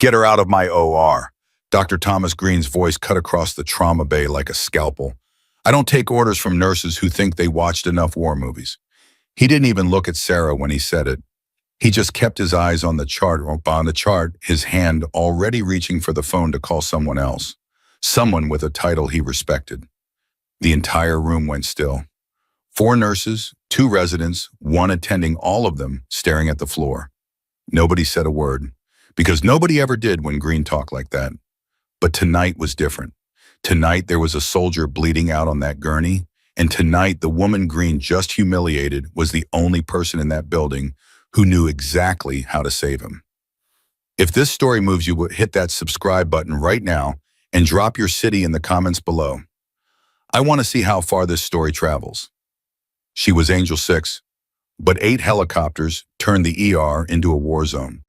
Get her out of my OR. Dr. Thomas Green's voice cut across the trauma bay like a scalpel. I don't take orders from nurses who think they watched enough war movies. He didn't even look at Sarah when he said it. He just kept his eyes on the chart, his hand already reaching for the phone to call someone else. Someone with a title he respected. The entire room went still. 4 nurses, 2 residents, 1 attending, all of them staring at the floor. Nobody said a word, because nobody ever did when Green talked like that. But tonight was different. Tonight there was a soldier bleeding out on that gurney, and tonight the woman Green just humiliated was the only person in that building who knew exactly how to save him. If this story moves you, hit that subscribe button right now and drop your city in the comments below. I want to see how far this story travels. She was Angel 6, but 8 helicopters turned the ER into a war zone.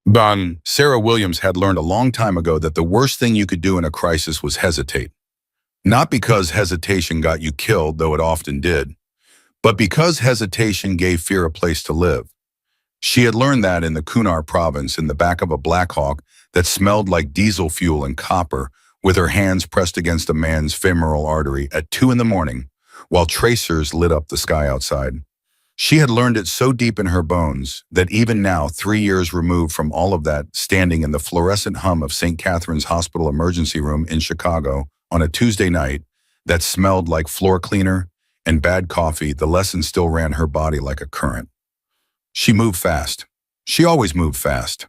Sarah Williams had learned a long time ago that the worst thing you could do in a crisis was hesitate. Not because hesitation got you killed, though it often did, but because hesitation gave fear a place to live. She had learned that in the Kunar province, in the back of a Black Hawk that smelled like diesel fuel and copper, with her hands pressed against a man's femoral artery at 2 in the morning, while tracers lit up the sky outside. She had learned it so deep in her bones that even now, 3 years removed from all of that, standing in the fluorescent hum of St. Catherine's Hospital emergency room in Chicago on a Tuesday night that smelled like floor cleaner and bad coffee, the lesson still ran her body like a current. She moved fast. She always moved fast.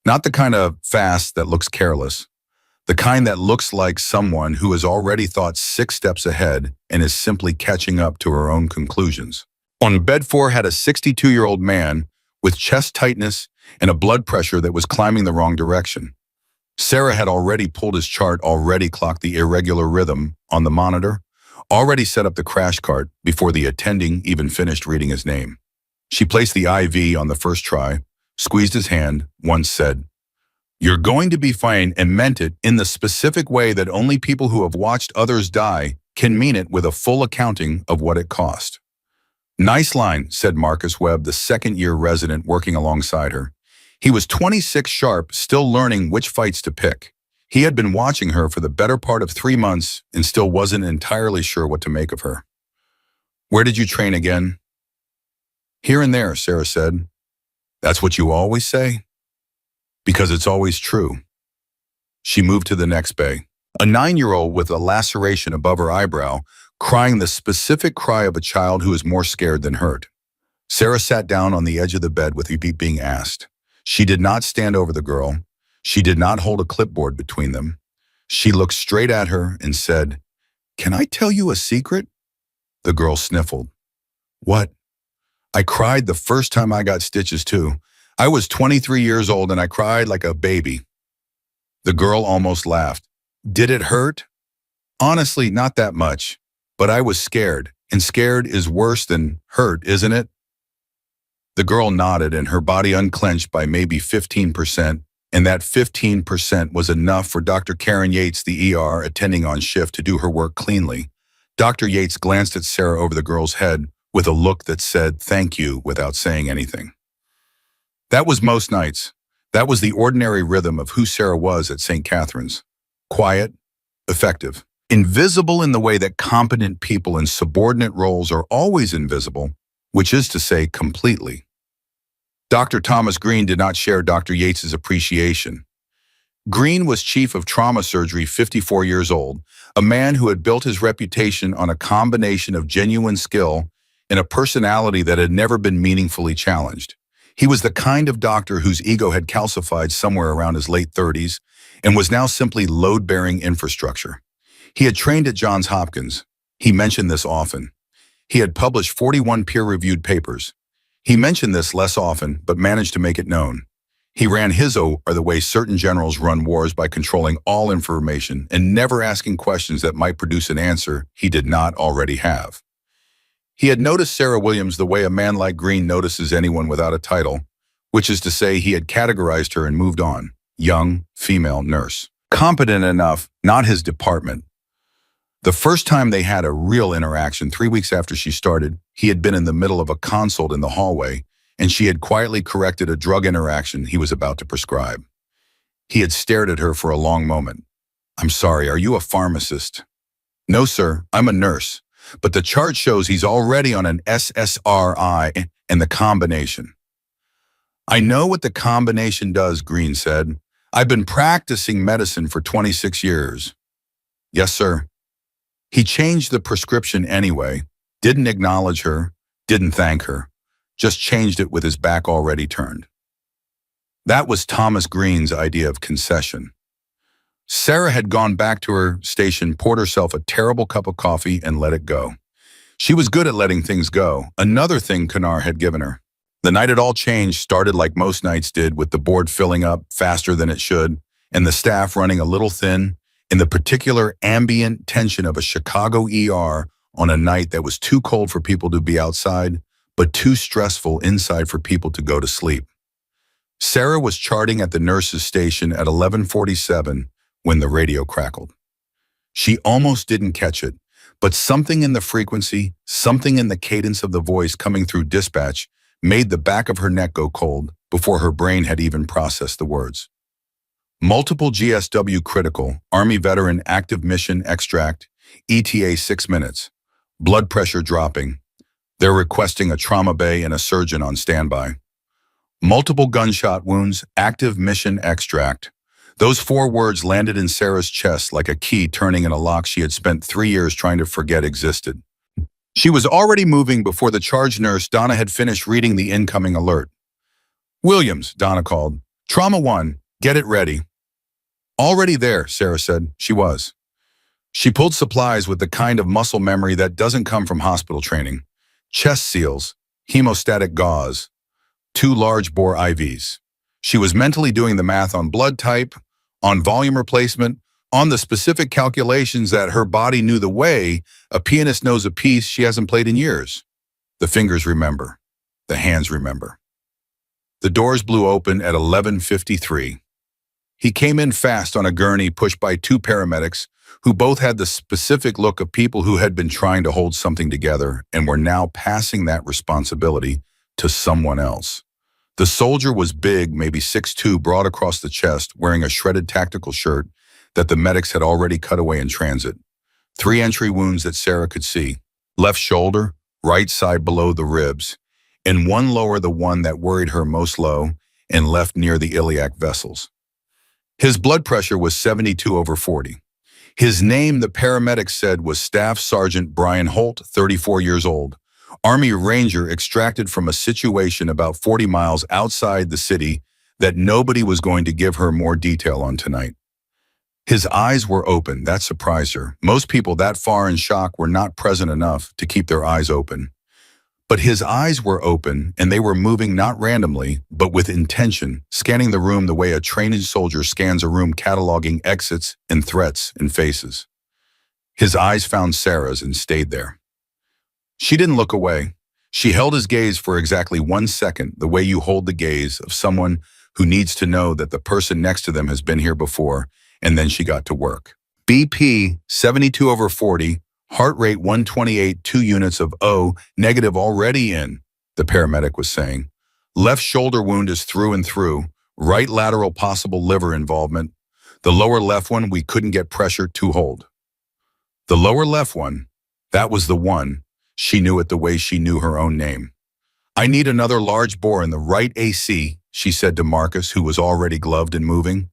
Not the kind of fast that looks careless. The kind that looks like someone who has already thought 6 steps ahead and is simply catching up to her own conclusions. On bed 4 had a 62-year-old man with chest tightness and a blood pressure that was climbing the wrong direction. Sarah had already pulled his chart, already clocked the irregular rhythm on the monitor, already set up the crash cart before the attending even finished reading his name. She placed the IV on the first try, squeezed his hand, once said, "You're going to be fine," and meant it in the specific way that only people who have watched others die can mean it, with a full accounting of what it cost. "Nice line," said Marcus Webb, the second-year resident working alongside her. He was 26 sharp, still learning which fights to pick. He had been watching her for the better part of 3 months and still wasn't entirely sure what to make of her. "Where did you train again?" "Here and there," Sarah said. "That's what you always say?" "Because it's always true." She moved to the next bay. A 9-year-old with a laceration above her eyebrow, crying the specific cry of a child who is more scared than hurt. Sarah sat down on the edge of the bed with being asked. She did not stand over the girl. She did not hold a clipboard between them. She looked straight at her and said, "Can I tell you a secret?" The girl sniffled. "What?" "I cried the first time I got stitches too. I was 23 years old and I cried like a baby." The girl almost laughed. "Did it hurt?" "Honestly, not that much. But I was scared, and scared is worse than hurt, isn't it?" The girl nodded, and her body unclenched by maybe 15%, and that 15% was enough for Dr. Karen Yates, the ER attending on shift, to do her work cleanly. Dr. Yates glanced at Sarah over the girl's head with a look that said thank you without saying anything. That was most nights. That was the ordinary rhythm of who Sarah was at St. Catherine's. Quiet, effective. Invisible in the way that competent people in subordinate roles are always invisible, which is to say completely. Dr. Thomas Green did not share Dr. Yates's appreciation. Green was chief of trauma surgery, 54 years old, a man who had built his reputation on a combination of genuine skill and a personality that had never been meaningfully challenged. He was the kind of doctor whose ego had calcified somewhere around his late 30s and was now simply load-bearing infrastructure. He had trained at Johns Hopkins. He mentioned this often. He had published 41 peer-reviewed papers. He mentioned this less often, but managed to make it known. He ran his OR the way certain generals run wars, by controlling all information and never asking questions that might produce an answer he did not already have. He had noticed Sarah Williams the way a man like Green notices anyone without a title, which is to say he had categorized her and moved on. Young, female nurse. Competent enough, not his department. The first time they had a real interaction, 3 weeks after she started, he had been in the middle of a consult in the hallway, and she had quietly corrected a drug interaction he was about to prescribe. He had stared at her for a long moment. "I'm sorry, are you a pharmacist?" "No, sir, I'm a nurse. But the chart shows he's already on an SSRI and the combination." "I know what the combination does," Green said. "I've been practicing medicine for 26 years. "Yes, sir." He changed the prescription anyway, didn't acknowledge her, didn't thank her, just changed it with his back already turned. That was Thomas Green's idea of concession. Sarah had gone back to her station, poured herself a terrible cup of coffee, and let it go. She was good at letting things go, another thing Kanar had given her. The night it all changed started like most nights did, with the board filling up faster than it should, and the staff running a little thin, in the particular ambient tension of a Chicago ER on a night that was too cold for people to be outside, but too stressful inside for people to go to sleep. Sarah was charting at the nurse's station at 11:47 when the radio crackled. She almost didn't catch it, but something in the frequency, something in the cadence of the voice coming through dispatch made the back of her neck go cold before her brain had even processed the words. Multiple GSW critical, Army veteran active mission extract, ETA 6 minutes. Blood pressure dropping. They're requesting a trauma bay and a surgeon on standby. Multiple gunshot wounds, active mission extract. Those 4 words landed in Sarah's chest like a key turning in a lock she had spent 3 years trying to forget existed. She was already moving before the charge nurse, Donna, had finished reading the incoming alert. "Williams," Donna called. "Trauma 1, get it ready." "Already there," Sarah said. She was. She pulled supplies with the kind of muscle memory that doesn't come from hospital training. Chest seals, hemostatic gauze, 2 large-bore IVs. She was mentally doing the math on blood type, on volume replacement, on the specific calculations that her body knew the way a pianist knows a piece she hasn't played in years. The fingers remember. The hands remember. The doors blew open at 11:53. He came in fast on a gurney pushed by 2 paramedics who both had the specific look of people who had been trying to hold something together and were now passing that responsibility to someone else. The soldier was big, maybe 6'2", broad across the chest, wearing a shredded tactical shirt that the medics had already cut away in transit. 3 entry wounds that Sarah could see. Left shoulder, right side below the ribs, and one lower, the one that worried her most low, and left near the iliac vessels. His blood pressure was 72/40. His name, the paramedics said, was Staff Sergeant Brian Holt, 34 years old, Army Ranger, extracted from a situation about 40 miles outside the city that nobody was going to give her more detail on tonight. His eyes were open. That surprised her. Most people that far in shock were not present enough to keep their eyes open. But his eyes were open, and they were moving not randomly, but with intention, scanning the room the way a trained soldier scans a room, cataloging exits and threats and faces. His eyes found Sarah's and stayed there. She didn't look away. She held his gaze for exactly 1 second, the way you hold the gaze of someone who needs to know that the person next to them has been here before, and then she got to work. BP 72/40, heart rate 128, 2 units of O, negative already in, the paramedic was saying. Left shoulder wound is through and through, right lateral possible liver involvement. The lower left one we couldn't get pressure to hold. The lower left one, that was the one. She knew it the way she knew her own name. "I need another large bore in the right AC," she said to Marcus, who was already gloved and moving.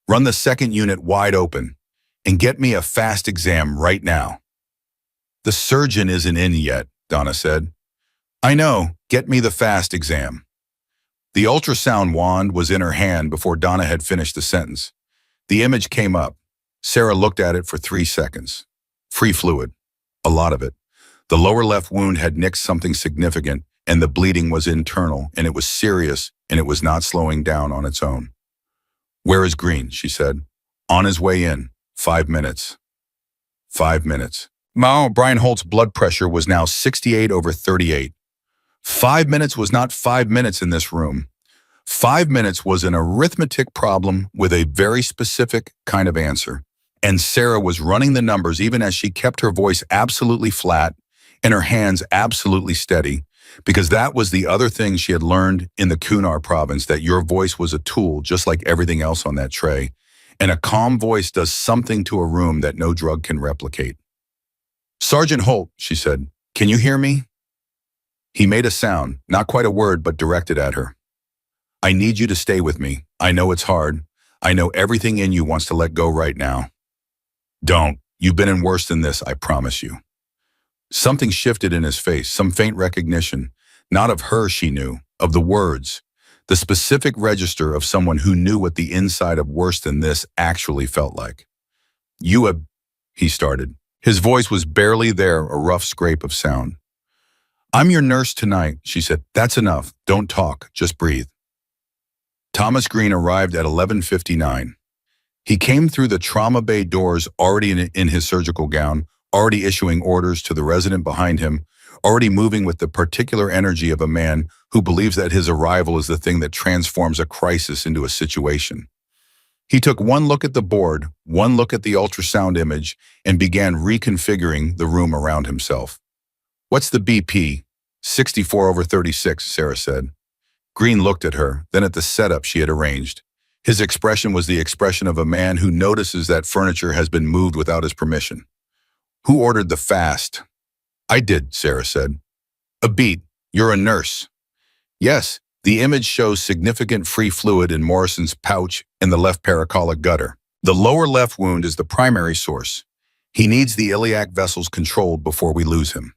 "Run the second unit wide open and get me a fast exam right now." "The surgeon isn't in yet," Donna said. "I know, get me the fast exam." The ultrasound wand was in her hand before Donna had finished the sentence. The image came up. Sarah looked at it for 3 seconds. Free fluid. A lot of it. The lower left wound had nicked something significant, and the bleeding was internal, and it was serious, and it was not slowing down on its own. "Where is Green?" she said. "On his way in. 5 minutes." 5 minutes. Brian Holt's blood pressure was now 68/38. 5 minutes was not 5 minutes in this room. 5 minutes was an arithmetic problem with a very specific kind of answer. And Sarah was running the numbers even as she kept her voice absolutely flat and her hands absolutely steady. Because that was the other thing she had learned in the Kunar province, that your voice was a tool just like everything else on that tray. And a calm voice does something to a room that no drug can replicate. "Sergeant Holt," she said, "can you hear me?" He made a sound, not quite a word, but directed at her. "I need you to stay with me. I know it's hard. I know everything in you wants to let go right now. Don't. You've been in worse than this, I promise you." Something shifted in his face, some faint recognition, not of her she knew, of the words, the specific register of someone who knew what the inside of worse than this actually felt like. "You have," he started. His voice was barely there, a rough scrape of sound. "I'm your nurse tonight," she said. "That's enough. Don't talk, just breathe." Thomas Green arrived at 11:59. He came through the trauma bay doors already in his surgical gown, already issuing orders to the resident behind him, already moving with the particular energy of a man who believes that his arrival is the thing that transforms a crisis into a situation. He took one look at the board, one look at the ultrasound image, and began reconfiguring the room around himself. "What's the BP?" 64/36, Sarah said. Green looked at her, then at the setup she had arranged. His expression was the expression of a man who notices that furniture has been moved without his permission. "Who ordered the fast?" "I did," Sarah said. "A beat. You're a nurse." "Yes." The image shows significant free fluid in Morrison's pouch in the left paracolic gutter. The lower left wound is the primary source. He needs the iliac vessels controlled before we lose him.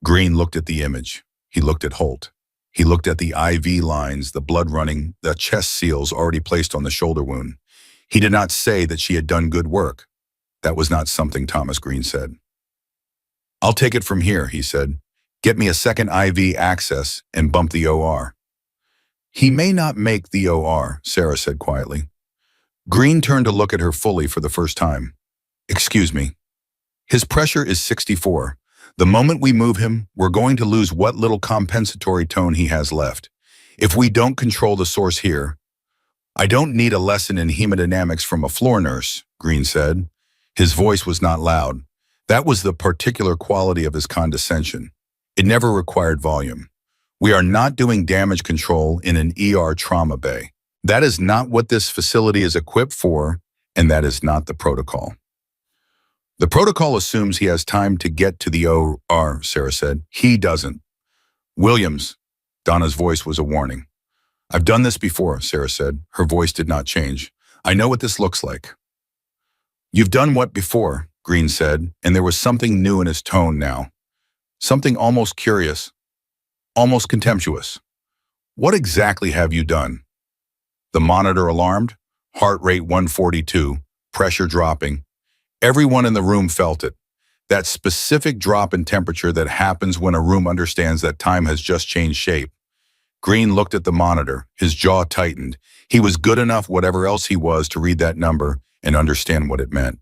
Green looked at the image. He looked at Holt. He looked at the IV lines, the blood running, the chest seals already placed on the shoulder wound. He did not say that she had done good work. That was not something Thomas Green said. "I'll take it from here," he said. "Get me a second IV access and bump the OR." "He may not make the OR," Sarah said quietly. Green turned to look at her fully for the first time. "Excuse me. His pressure is 64. The moment we move him, we're going to lose what little compensatory tone he has left. If we don't control the source here—" "I don't need a lesson in hemodynamics from a floor nurse," Green said. His voice was not loud. That was the particular quality of his condescension. It never required volume. "We are not doing damage control in an ER trauma bay. That is not what this facility is equipped for, and that is not the protocol." "The protocol assumes he has time to get to the OR," Sarah said. "He doesn't." "Williams." Donna's voice was a warning. "I've done this before," Sarah said. Her voice did not change. "I know what this looks like." "You've done what before?" Green said, and there was something new in his tone now. Something almost curious, almost contemptuous. "What exactly have you done?" The monitor alarmed, heart rate 142, pressure dropping. Everyone in the room felt it. That specific drop in temperature that happens when a room understands that time has just changed shape. Green looked at the monitor, his jaw tightened. He was good enough, whatever else he was, to read that number and understand what it meant.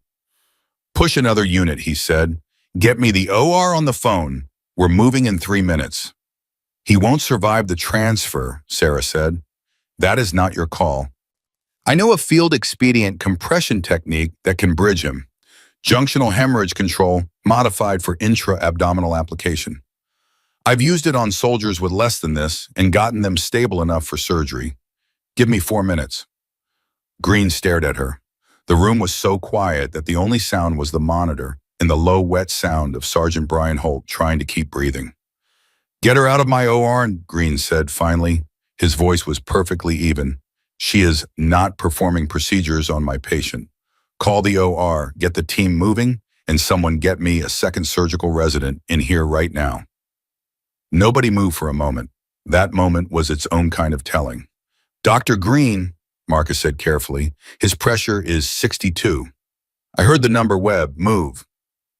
"Push another unit," he said. "Get me the OR on the phone. We're moving in 3 minutes." "He won't survive the transfer," Sarah said. "That is not your call. I know a field expedient compression technique that can bridge him. Junctional hemorrhage control modified for intra-abdominal application. I've used it on soldiers with less than this and gotten them stable enough for surgery. Give me 4 minutes." Green stared at her. The room was so quiet that the only sound was the monitor and the low, wet sound of Sergeant Brian Holt trying to keep breathing. "Get her out of my OR," Green said finally. His voice was perfectly even. "She is not performing procedures on my patient. Call the OR, get the team moving, and someone get me a second surgical resident in here right now." Nobody moved for a moment. That moment was its own kind of telling. "Dr. Green," Marcus said carefully, "his pressure is 62. I heard the number Webb. Move."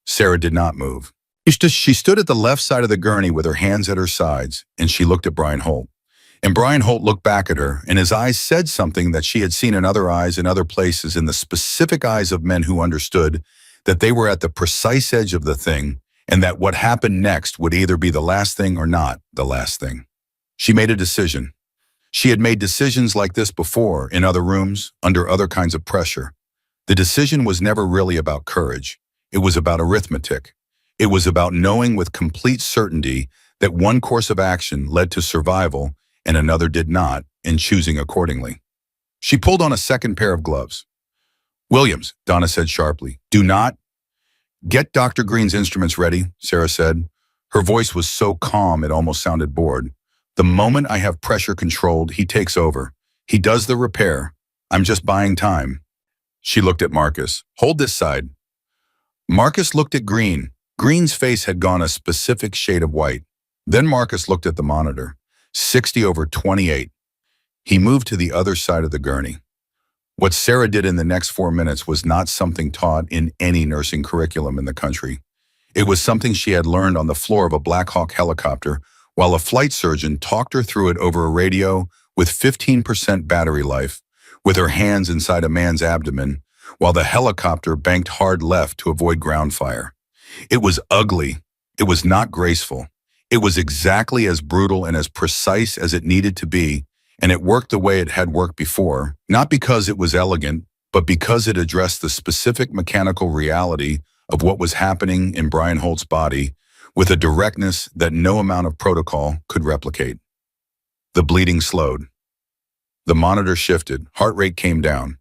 Sarah did not move. She stood at the left side of the gurney with her hands at her sides, and she looked at Brian Holt. And Brian Holt looked back at her, and his eyes said something that she had seen in other eyes in other places, in the specific eyes of men who understood that they were at the precise edge of the thing, and that what happened next would either be the last thing or not the last thing. She made a decision. She had made decisions like this before, in other rooms, under other kinds of pressure. The decision was never really about courage. It was about arithmetic. It was about knowing with complete certainty that one course of action led to survival and another did not, and choosing accordingly. She pulled on a second pair of gloves. "Williams," Donna said sharply, "do not—" "Get Dr. Green's instruments ready," Sarah said. Her voice was so calm it almost sounded bored. "The moment I have pressure controlled, he takes over. He does the repair. I'm just buying time." She looked at Marcus. "Hold this side." Marcus looked at Green. Green's face had gone a specific shade of white. Then Marcus looked at the monitor. 60/28. He moved to the other side of the gurney. What Sarah did in the next 4 minutes was not something taught in any nursing curriculum in the country. It was something she had learned on the floor of a Black Hawk helicopter while a flight surgeon talked her through it over a radio with 15% battery life, with her hands inside a man's abdomen, while the helicopter banked hard left to avoid ground fire. It was ugly. It was not graceful. It was exactly as brutal and as precise as it needed to be, and it worked the way it had worked before, not because it was elegant, but because it addressed the specific mechanical reality of what was happening in Brian Holt's body with a directness that no amount of protocol could replicate. The bleeding slowed. The monitor shifted. Heart rate came down.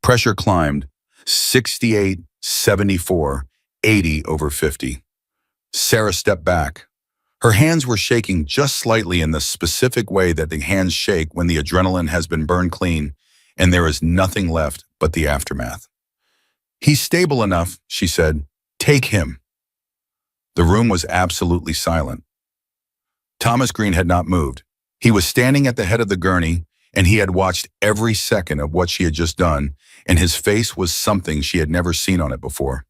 Pressure climbed. 68, 74, 80/50. Sarah stepped back. Her hands were shaking just slightly in the specific way that the hands shake when the adrenaline has been burned clean and there is nothing left but the aftermath. "He's stable enough," she said. "Take him." The room was absolutely silent. Thomas Green had not moved. He was standing at the head of the gurney, and he had watched every second of what she had just done, and his face was something she had never seen on it before.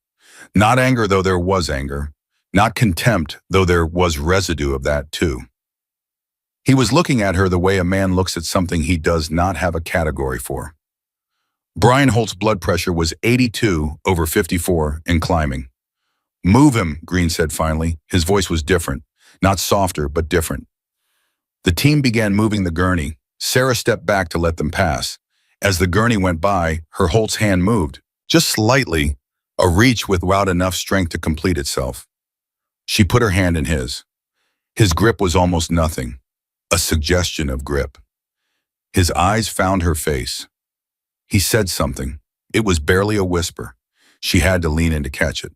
Not anger, though there was anger. Not contempt, though there was residue of that too. He was looking at her the way a man looks at something he does not have a category for. Brian Holt's blood pressure was 82/54 and climbing. "Move him," Green said finally. His voice was different, not softer, but different. The team began moving the gurney. Sarah stepped back to let them pass. As the gurney went by, her Holt's hand moved, just slightly, a reach without enough strength to complete itself. She put her hand in his. His grip was almost nothing, a suggestion of grip. His eyes found her face. He said something. It was barely a whisper. She had to lean in to catch it.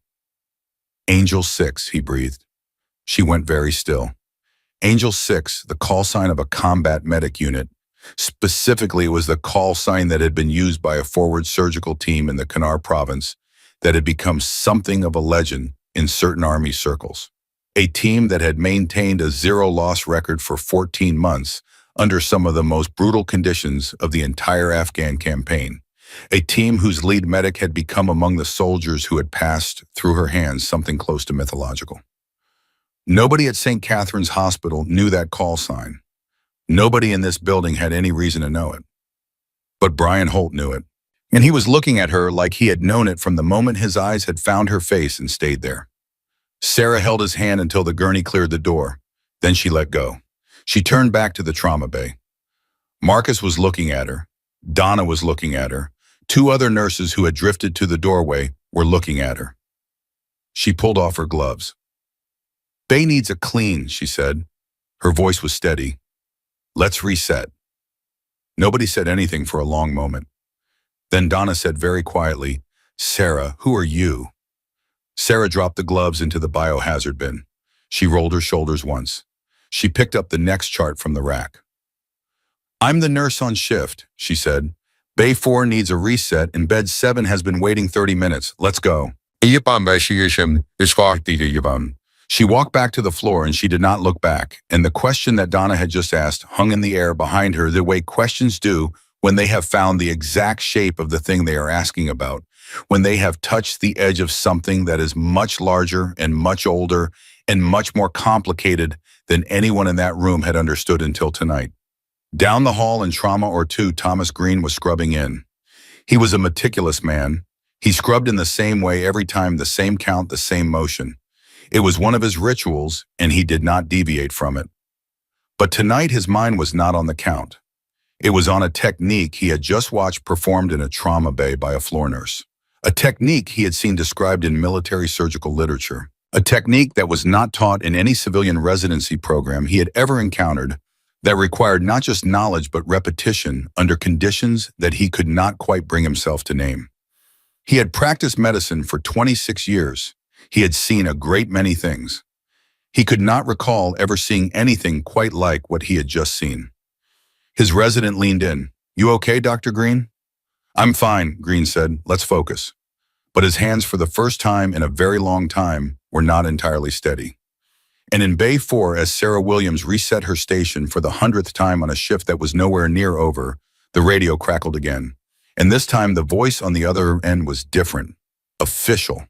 "Angel 6, he breathed. She went very still. Angel 6, the call sign of a combat medic unit. Specifically, it was the call sign that had been used by a forward surgical team in the Kannar province that had become something of a legend in certain army circles. A team that had maintained a zero-loss record for 14 months under some of the most brutal conditions of the entire Afghan campaign. A team whose lead medic had become among the soldiers who had passed through her hands something close to mythological. Nobody at St. Catherine's Hospital knew that call sign. Nobody in this building had any reason to know it. But Brian Holt knew it, and he was looking at her like he had known it from the moment his eyes had found her face and stayed there. Sarah held his hand until the gurney cleared the door. Then she let go. She turned back to the trauma bay. Marcus was looking at her. Donna was looking at her. 2 other nurses who had drifted to the doorway were looking at her. She pulled off her gloves. "Bay needs a clean," she said. Her voice was steady. "Let's reset." Nobody said anything for a long moment. Then Donna said very quietly, "Sarah, who are you?" Sarah dropped the gloves into the biohazard bin. She rolled her shoulders once. She picked up the next chart from the rack. "I'm the nurse on shift," she said. "Bay 4 needs a reset and bed 7 has been waiting 30 minutes. Let's go." She walked back to the floor and she did not look back, and the question that Donna had just asked hung in the air behind her the way questions do when they have found the exact shape of the thing they are asking about, when they have touched the edge of something that is much larger and much older and much more complicated than anyone in that room had understood until tonight. Down the hall in trauma or 2, Thomas Green was scrubbing in. He was a meticulous man. He scrubbed in the same way every time, the same count, the same motion. It was one of his rituals, and he did not deviate from it. But tonight his mind was not on the count. It was on a technique he had just watched performed in a trauma bay by a floor nurse. A technique he had seen described in military surgical literature. a technique that was not taught in any civilian residency program he had ever encountered, that required not just knowledge but repetition under conditions that he could not quite bring himself to name. He had practiced medicine for 26 years. He had seen a great many things. He could not recall ever seeing anything quite like what he had just seen. His resident leaned in. "You okay, Dr. Green?" "I'm fine," Green said. "Let's focus." But his hands, for the first time in a very long time, were not entirely steady. And in Bay 4, as Sarah Williams reset her station for the 100th time on a shift that was nowhere near over, the radio crackled again. And this time the voice on the other end was different, official,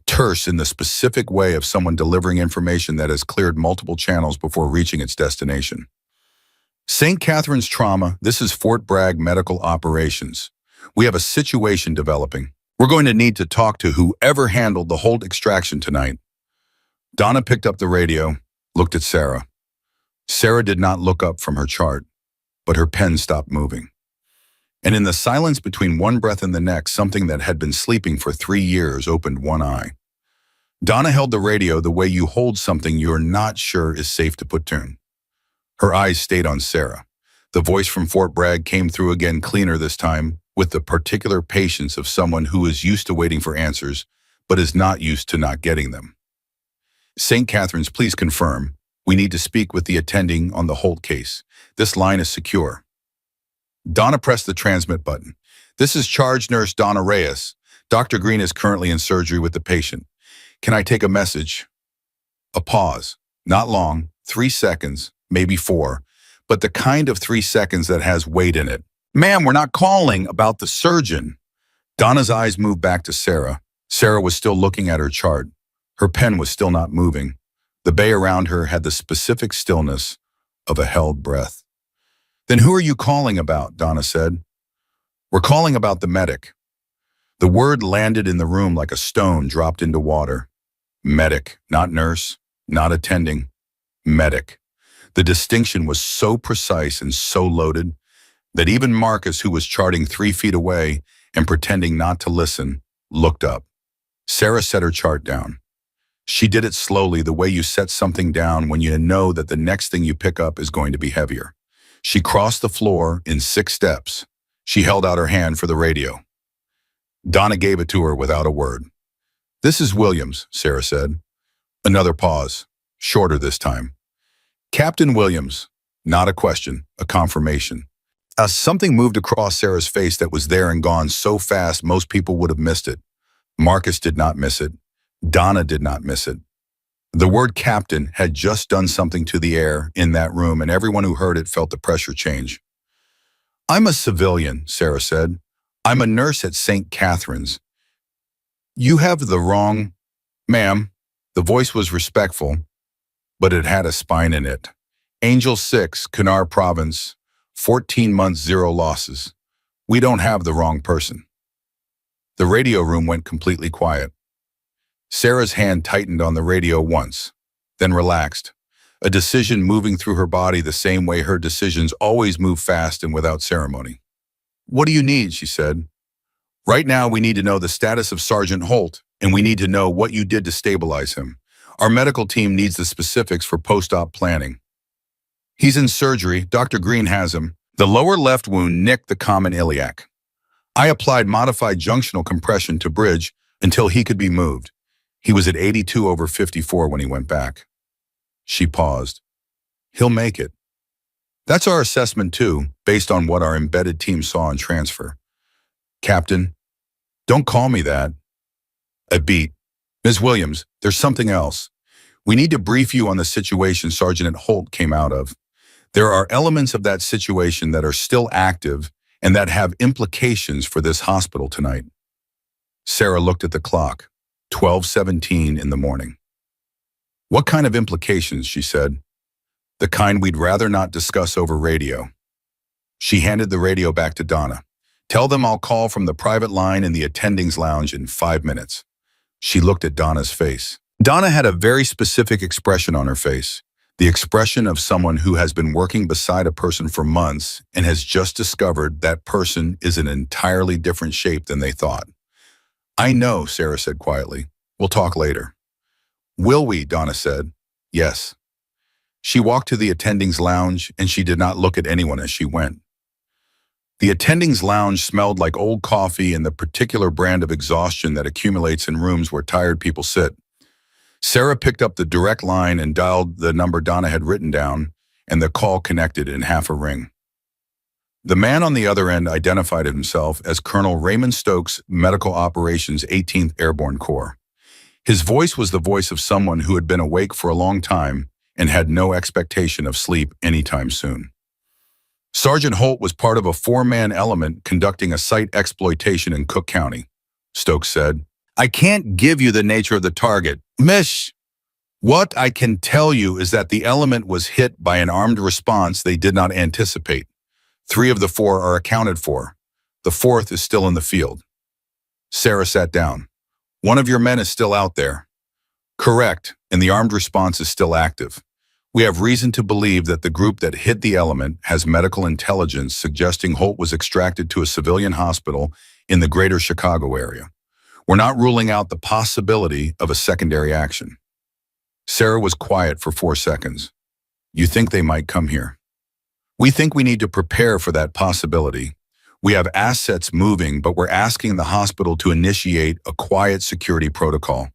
terse in the specific way of someone delivering information that has cleared multiple channels before reaching its destination. "St. Catherine's Trauma, this is Fort Bragg Medical Operations. We have a situation developing. We're going to need to talk to whoever handled the Holt extraction tonight." Donna picked up the radio, looked at Sarah. Sarah did not look up from her chart, but her pen stopped moving. And in the silence between one breath and the next, something that had been sleeping for 3 years opened one eye. Donna held the radio the way you hold something you're not sure is safe to put down. Her eyes stayed on Sarah. The voice from Fort Bragg came through again, cleaner this time, with the particular patience of someone who is used to waiting for answers, but is not used to not getting them. "St. Catherine's, please confirm. We need to speak with the attending on the Holt case. This line is secure." Donna pressed the transmit button. "This is charge nurse Donna Reyes. Dr. Green is currently in surgery with the patient. Can I take a message?" A pause. Not long, 3 seconds, maybe 4, but the kind of 3 seconds that has weight in it. "Ma'am, we're not calling about the surgeon." Donna's eyes moved back to Sarah. Sarah was still looking at her chart. Her pen was still not moving. The bay around her had the specific stillness of a held breath. "Then who are you calling about?" Donna said. "We're calling about the medic." The word landed in the room like a stone dropped into water. Medic, not nurse, not attending. Medic. The distinction was so precise and so loaded that even Marcus, who was charting 3 feet away and pretending not to listen, looked up. Sarah set her chart down. She did it slowly, the way you set something down when you know that the next thing you pick up is going to be heavier. She crossed the floor in 6 steps. She held out her hand for the radio. Donna gave it to her without a word. "This is Williams," Sarah said. Another pause, shorter this time. "Captain Williams." Not a question, a confirmation. Something moved across Sarah's face that was there and gone so fast most people would have missed it. Marcus did not miss it. Donna did not miss it. The word captain had just done something to the air in that room, and everyone who heard it felt the pressure change. "I'm a civilian," Sarah said. "I'm a nurse at St. Catherine's. You have the wrong..." "Ma'am." The voice was respectful, but it had a spine in it. "Angel 6, Kunar Province, 14 months, 0 losses. We don't have the wrong person." The radio room went completely quiet. Sarah's hand tightened on the radio once, then relaxed, a decision moving through her body the same way her decisions always move fast and without ceremony. "What do you need?" she said. "Right now we need to know the status of Sergeant Holt, and we need to know what you did to stabilize him. Our medical team needs the specifics for post-op planning." "He's in surgery. Dr. Green has him. The lower left wound nicked the common iliac. I applied modified junctional compression to bridge until he could be moved. He was at 82/54 when he went back." She paused. "He'll make it." "That's our assessment too, based on what our embedded team saw in transfer." "Captain, don't call me that." A beat. "Ms. Williams, there's something else. We need to brief you on the situation Sergeant Holt came out of. There are elements of that situation that are still active and that have implications for this hospital tonight." Sarah looked at the clock. 12:17 in the morning. "What kind of implications?" she said. "The kind we'd rather not discuss over radio." She handed the radio back to Donna. "Tell them I'll call from the private line in the attendings lounge in 5 minutes. She looked at Donna's face. Donna had a very specific expression on her face, the expression of someone who has been working beside a person for months and has just discovered that person is an entirely different shape than they thought. "I know," Sarah said quietly. "We'll talk later." Will we? Donna said. Yes. She walked to the attendings lounge and she did not look at anyone as she went. The attendings lounge smelled like old coffee and the particular brand of exhaustion that accumulates in rooms where tired people sit. Sarah picked up the direct line and dialed the number Donna had written down, and the call connected in half a ring. The man on the other end identified himself as Colonel Raymond Stokes, Medical Operations 18th Airborne Corps. His voice was the voice of someone who had been awake for a long time and had no expectation of sleep anytime soon. Sergeant Holt was part of a four-man element conducting a site exploitation in Cook County, Stokes said. I can't give you the nature of the target, Miss. What I can tell you is that the element was hit by an armed response they did not anticipate. 3 of the 4 are accounted for. The 4th is still in the field. Sarah sat down. One of your men is still out there. Correct, and the armed response is still active. We have reason to believe that the group that hit the element has medical intelligence suggesting Holt was extracted to a civilian hospital in the greater Chicago area. We're not ruling out the possibility of a secondary action. Sarah was quiet for 4 seconds. You think they might come here? We think we need to prepare for that possibility. We have assets moving, but we're asking the hospital to initiate a quiet security protocol.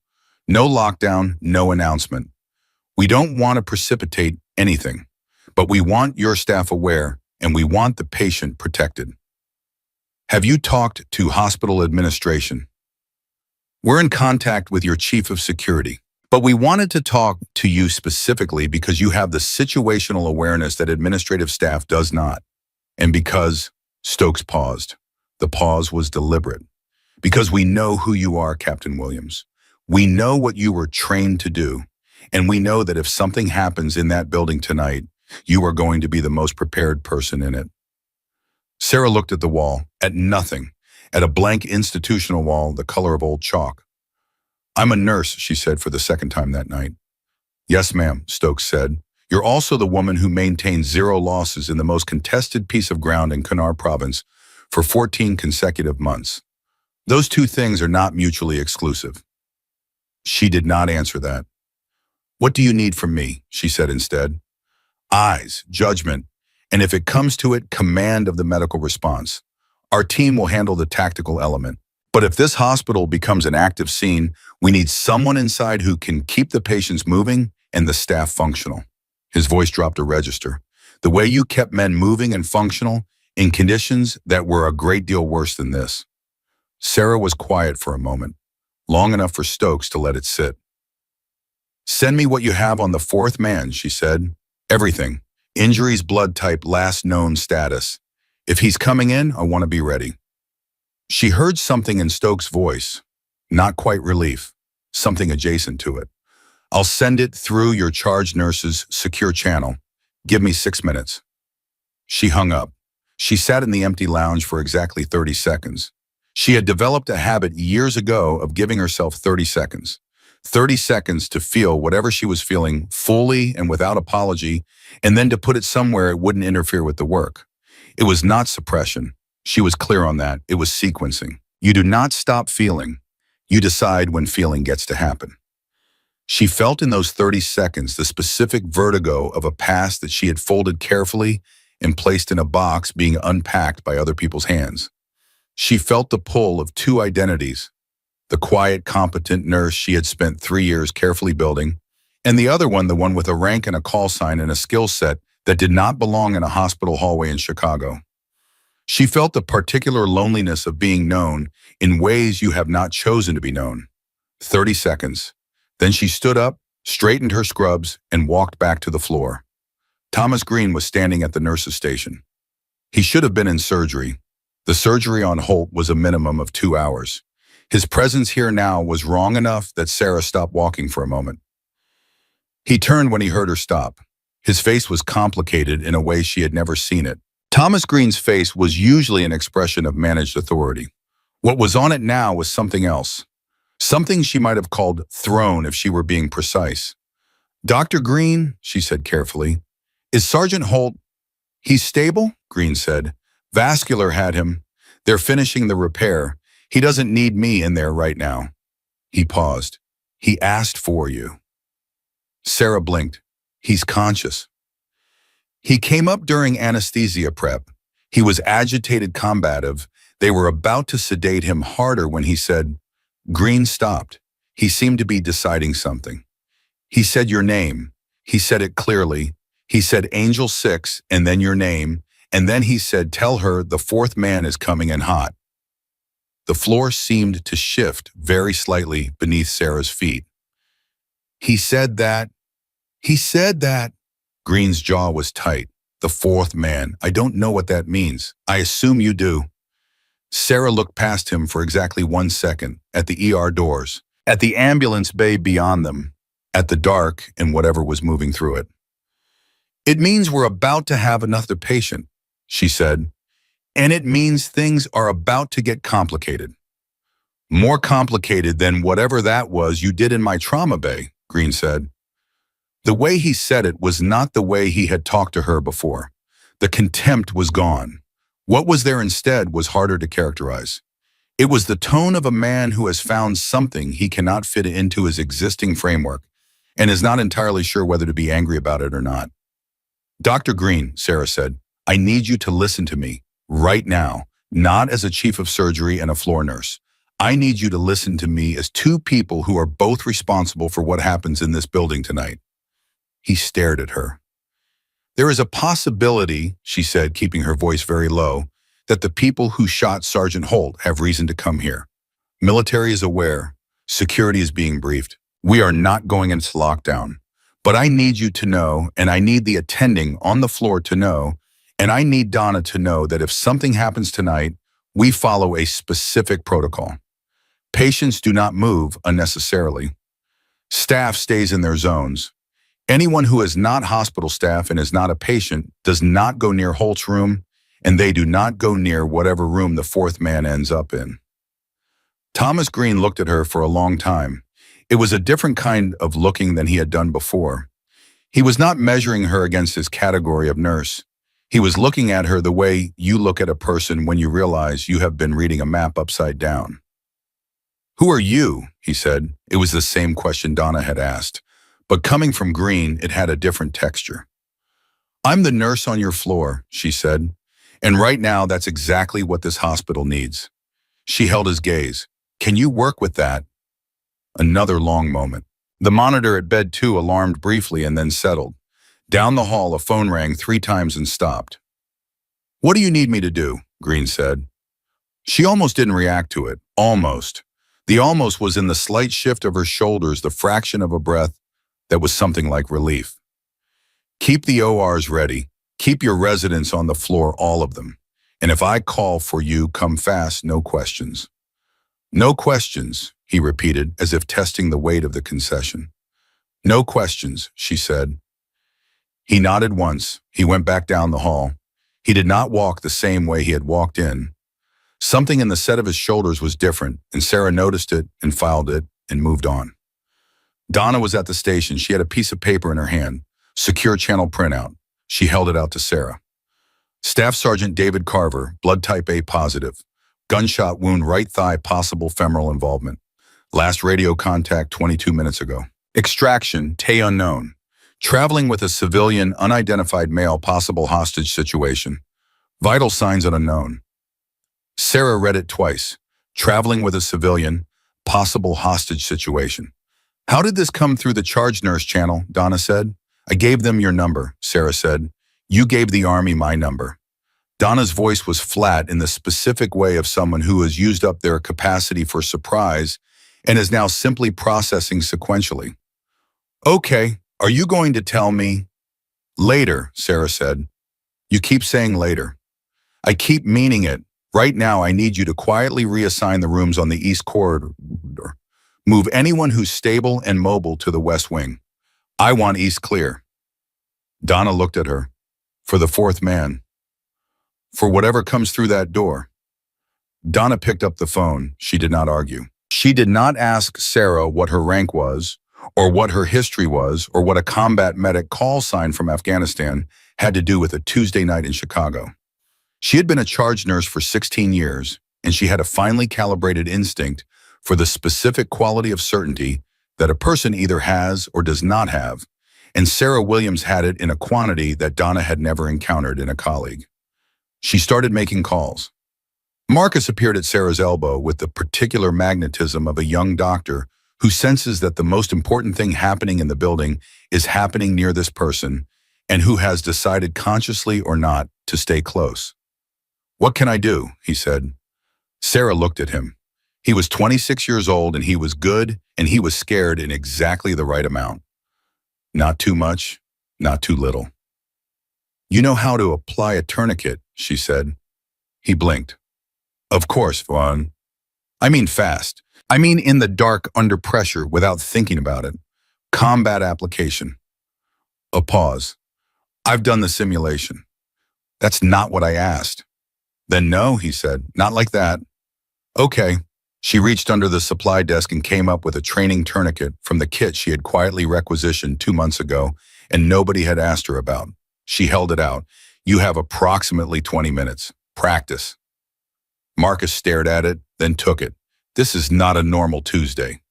No lockdown, no announcement. We don't want to precipitate anything, but we want your staff aware and we want the patient protected. Have you talked to hospital administration? We're in contact with your chief of security, but we wanted to talk to you specifically because you have the situational awareness that administrative staff does not. And because Stokes paused. The pause was deliberate. Because we know who you are, Captain Williams. We know what you were trained to do. And we know that if something happens in that building tonight, you are going to be the most prepared person in it. Sarah looked at the wall, at nothing, at a blank institutional wall the color of old chalk. I'm a nurse, she said for the second time that night. Yes, ma'am, Stokes said. You're also the woman who maintained 0 losses in the most contested piece of ground in Kannar province for 14 consecutive months. Those 2 things are not mutually exclusive. She did not answer that. What do you need from me? She said instead. Eyes, judgment, and if it comes to it, command of the medical response. Our team will handle the tactical element. But if this hospital becomes an active scene, we need someone inside who can keep the patients moving and the staff functional. His voice dropped a register. The way you kept men moving and functional in conditions that were a great deal worse than this. Sarah was quiet for a moment, long enough for Stokes to let it sit. Send me what you have on the 4th man, she said. Everything. Injuries, blood type, last known status. If he's coming in, I want to be ready. She heard something in Stokes' voice. Not quite relief. Something adjacent to it. I'll send it through your charge nurse's secure channel. Give me 6 minutes. She hung up. She sat in the empty lounge for exactly 30 seconds. She had developed a habit years ago of giving herself 30 seconds. 30 seconds to feel whatever she was feeling fully and without apology, and then to put it somewhere it wouldn't interfere with the work. It was not suppression. She was clear on that. It was sequencing. You do not stop feeling. You decide when feeling gets to happen. She felt in those 30 seconds the specific vertigo of a past that she had folded carefully and placed in a box being unpacked by other people's hands. She felt the pull of 2 identities. The quiet, competent nurse she had spent 3 years carefully building, and the other one, the one with a rank and a call sign and a skill set that did not belong in a hospital hallway in Chicago. She felt the particular loneliness of being known in ways you have not chosen to be known. 30 seconds. Then she stood up, straightened her scrubs, and walked back to the floor. Thomas Green was standing at the nurse's station. He should have been in surgery. The surgery on Holt was a minimum of 2 hours. His presence here now was wrong enough that Sarah stopped walking for a moment. He turned when he heard her stop. His face was complicated in a way she had never seen it. Thomas Green's face was usually an expression of managed authority. What was on it now was something else. Something she might have called throne if she were being precise. Dr. Green, she said carefully, is Sergeant Holt? He's stable? Green said. Vascular had him. They're finishing the repair. He doesn't need me in there right now. He paused. He asked for you. Sarah blinked. He's conscious. He came up during anesthesia prep. He was agitated, combative. They were about to sedate him harder when he said, Green stopped. He seemed to be deciding something. He said your name. He said it clearly. He said Angel 6 and then your name. And then he said, tell her the fourth man is coming in hot. The floor seemed to shift very slightly beneath Sarah's feet. He said that. He said that. Green's jaw was tight. The fourth man. I don't know what that means. I assume you do. Sarah looked past him for exactly 1 second, at the ER doors, at the ambulance bay beyond them, at the dark and whatever was moving through it. It means we're about to have another patient, she said, and it means things are about to get complicated. More complicated than whatever that was you did in my trauma bay, Green said. The way he said it was not the way he had talked to her before. The contempt was gone. What was there instead was harder to characterize. It was the tone of a man who has found something he cannot fit into his existing framework and is not entirely sure whether to be angry about it or not. Dr. Green, Sarah said, I need you to listen to me right now, not as a chief of surgery and a floor nurse. I need you to listen to me as two people who are both responsible for what happens in this building tonight. He stared at her. There is a possibility, she said, keeping her voice very low, that the people who shot Sergeant Holt have reason to come here. Military is aware. Security is being briefed. We are not going into lockdown. But I need you to know, and I need the attending on the floor to know, and I need Donna to know that if something happens tonight, we follow a specific protocol. Patients do not move unnecessarily. Staff stays in their zones. Anyone who is not hospital staff and is not a patient does not go near Holt's room, and they do not go near whatever room the fourth man ends up in. Thomas Green looked at her for a long time. It was a different kind of looking than he had done before. He was not measuring her against his category of nurse. He was looking at her the way you look at a person when you realize you have been reading a map upside down. Who are you? He said. It was the same question Donna had asked. But coming from Green, it had a different texture. I'm the nurse on your floor, she said. And right now, that's exactly what this hospital needs. She held his gaze. Can you work with that? Another long moment. The monitor at bed 2 alarmed briefly and then settled. Down the hall, a phone rang 3 times and stopped. What do you need me to do? Green said. She almost didn't react to it. Almost. The almost was in the slight shift of her shoulders, the fraction of a breath that was something like relief. Keep the ORs ready. Keep your residents on the floor, all of them. And if I call for you, come fast, no questions. No questions, he repeated, as if testing the weight of the concession. No questions, she said. He nodded once. He went back down the hall. He did not walk the same way he had walked in. Something in the set of his shoulders was different, and Sarah noticed it and filed it and moved on. Donna was at the station. She had a piece of paper in her hand, secure channel printout. She held it out to Sarah. Staff Sergeant David Carver, blood type A positive. Gunshot wound right thigh, possible femoral involvement. Last radio contact 22 minutes ago. Extraction, Tay unknown. Traveling with a civilian, unidentified male, possible hostage situation. Vital signs unknown. Sarah read it twice. Traveling with a civilian, possible hostage situation. How did this come through the charge nurse channel? Donna said. I gave them your number, Sarah said. You gave the Army my number. Donna's voice was flat in the specific way of someone who has used up their capacity for surprise and is now simply processing sequentially. Okay, are you going to tell me? Later, Sarah said. You keep saying later. I keep meaning it. Right now, I need you to quietly reassign the rooms on the east corridor. Move anyone who's stable and mobile to the west wing. I want east clear. Donna looked at her. For the fourth man. For whatever comes through that door. Donna picked up the phone. She did not argue. She did not ask Sarah what her rank was, or what her history was, or what a combat medic call sign from Afghanistan had to do with a Tuesday night in Chicago. She had been a charge nurse for 16 years, and she had a finely calibrated instinct for the specific quality of certainty that a person either has or does not have and Sarah Williams had it in a quantity that Donna had never encountered in a colleague. She started making calls. Marcus appeared at Sarah's elbow with the particular magnetism of a young doctor who senses that the most important thing happening in the building is happening near this person and who has decided consciously or not to stay close. "What can I do?" he said. Sarah looked at him. He was 26 years old and he was good and he was scared in exactly the right amount. Not too much, not too little. "You know how to apply a tourniquet," she said. He blinked. "Of course, Vaughn. I mean fast. I mean in the dark under pressure without thinking about it. Combat application." A pause. "I've done the simulation." "That's not what I asked." "Then no," he said. "Not like that." "Okay." She reached under the supply desk and came up with a training tourniquet from the kit she had quietly requisitioned 2 months ago and nobody had asked her about. She held it out. "You have approximately 20 minutes. Practice." Marcus stared at it, then took it. "This is not a normal Tuesday."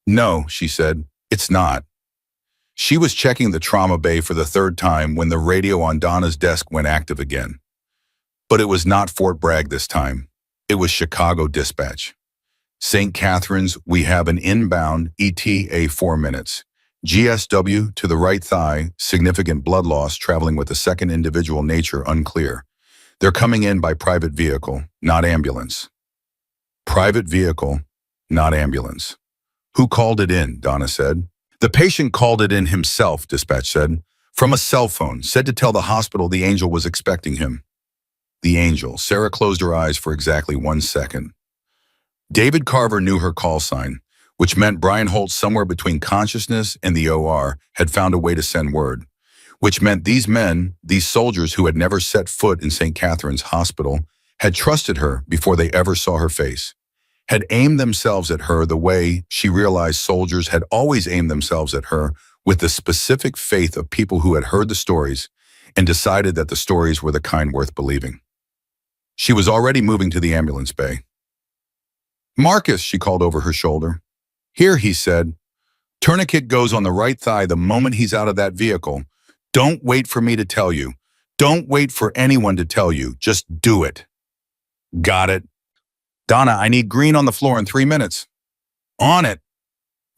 "No," she said, "it's not." She was checking the trauma bay for the third time when the radio on Donna's desk went active again. But it was not Fort Bragg this time. It was Chicago Dispatch. "St. Catharines, we have an inbound ETA 4 minutes. GSW to the right thigh, significant blood loss traveling with a second individual nature unclear. They're coming in by private vehicle, not ambulance." Private vehicle, not ambulance. "Who called it in?" Donna said. "The patient called it in himself," dispatch said. "From a cell phone, said to tell the hospital the angel was expecting him." The angel. Sarah closed her eyes for exactly 1 second. David Carver knew her call sign, which meant Brian Holt, somewhere between consciousness and the OR, had found a way to send word. Which meant these men, these soldiers who had never set foot in St. Catharines Hospital, had trusted her before they ever saw her face, had aimed themselves at her the way she realized soldiers had always aimed themselves at her, with the specific faith of people who had heard the stories and decided that the stories were the kind worth believing. She was already moving to the ambulance bay. "Marcus," she called over her shoulder. "Here," he said. "Tourniquet goes on the right thigh the moment he's out of that vehicle. Don't wait for me to tell you. Don't wait for anyone to tell you. Just do it." "Got it." "Donna, I need green on the floor in 3 minutes." "On it."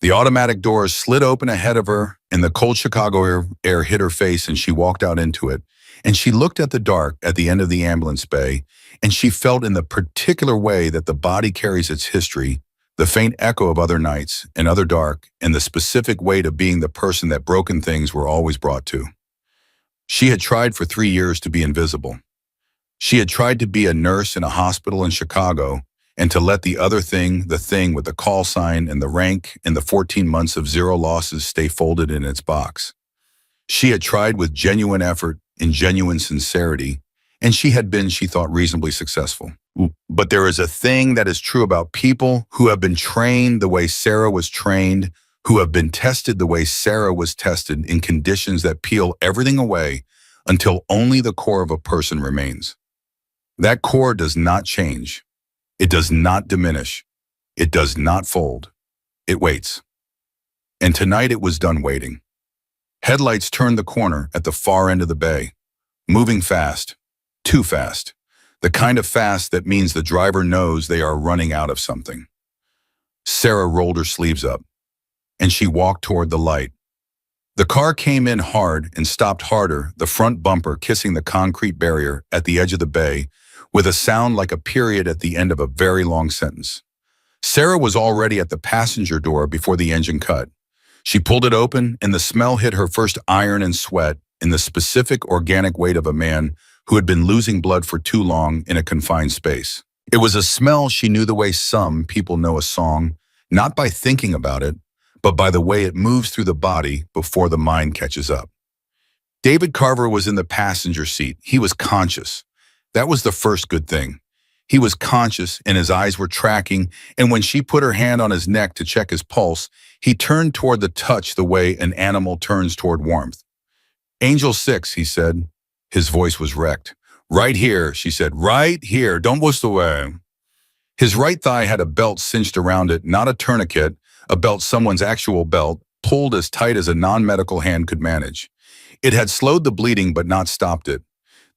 The automatic doors slid open ahead of her, and the cold Chicago air hit her face, and she walked out into it. And she looked at the dark at the end of the ambulance bay, and she felt in the particular way that the body carries its history, the faint echo of other nights and other dark, and the specific weight of being the person that broken things were always brought to. She had tried for 3 years to be invisible. She had tried to be a nurse in a hospital in Chicago and to let the other thing, the thing with the call sign and the rank and the 14 months of zero losses, stay folded in its box. She had tried with genuine effort and genuine sincerity, and she had been, she thought, reasonably successful. But there is a thing that is true about people who have been trained the way Sarah was trained, who have been tested the way Sarah was tested in conditions that peel everything away until only the core of a person remains. That core does not change. It does not diminish. It does not fold. It waits. And tonight it was done waiting. Headlights turned the corner at the far end of the bay, moving fast, too fast, the kind of fast that means the driver knows they are running out of something. Sarah rolled her sleeves up, and she walked toward the light. The car came in hard and stopped harder, the front bumper kissing the concrete barrier at the edge of the bay, with a sound like a period at the end of a very long sentence. Sarah was already at the passenger door before the engine cut. She pulled it open, and the smell hit her first iron and sweat in the specific organic weight of a man who had been losing blood for too long in a confined space. It was a smell she knew the way some people know a song, not by thinking about it, but by the way it moves through the body before the mind catches up. David Carver was in the passenger seat. He was conscious. That was the first good thing. He was conscious and his eyes were tracking, and when she put her hand on his neck to check his pulse, he turned toward the touch the way an animal turns toward warmth. "Angel 6, he said. His voice was wrecked. "Right here," she said. "Right here. Don't wuss away." His right thigh had a belt cinched around it, not a tourniquet, a belt, someone's actual belt, pulled as tight as a non-medical hand could manage. It had slowed the bleeding but not stopped it.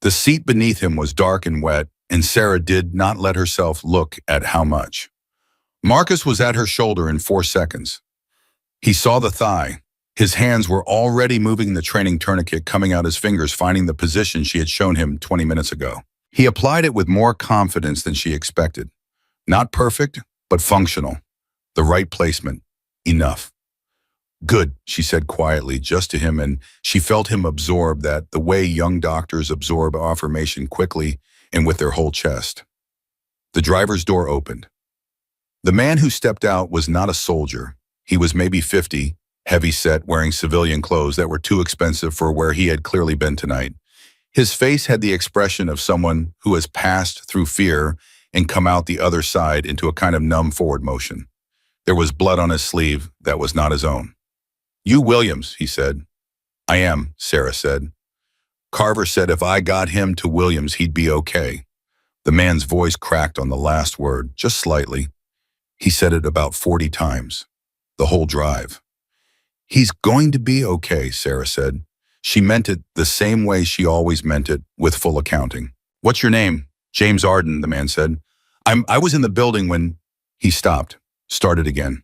The seat beneath him was dark and wet, and Sarah did not let herself look at how much. Marcus was at her shoulder in 4 seconds. He saw the thigh. His hands were already moving the training tourniquet coming out his fingers, finding the position she had shown him 20 minutes ago. He applied it with more confidence than she expected. Not perfect, but functional. The right placement. Enough. Good, she said quietly, just to him, and she felt him absorb that the way young doctors absorb affirmation quickly and with their whole chest. The driver's door opened. The man who stepped out was not a soldier. He was maybe 50, heavy-set, wearing civilian clothes that were too expensive for where he had clearly been tonight. His face had the expression of someone who has passed through fear and come out the other side into a kind of numb forward motion. There was blood on his sleeve that was not his own. "You Williams," he said. "I am," Sarah said. Carver said if I got him to Williams, he'd be okay. The man's voice cracked on the last word, just slightly. He said it about 40 times. The whole drive. "He's going to be okay," Sarah said. She meant it the same way she always meant it, with full accounting. "What's your name?" "James Arden," the man said. I was in the building when—" He stopped, started again.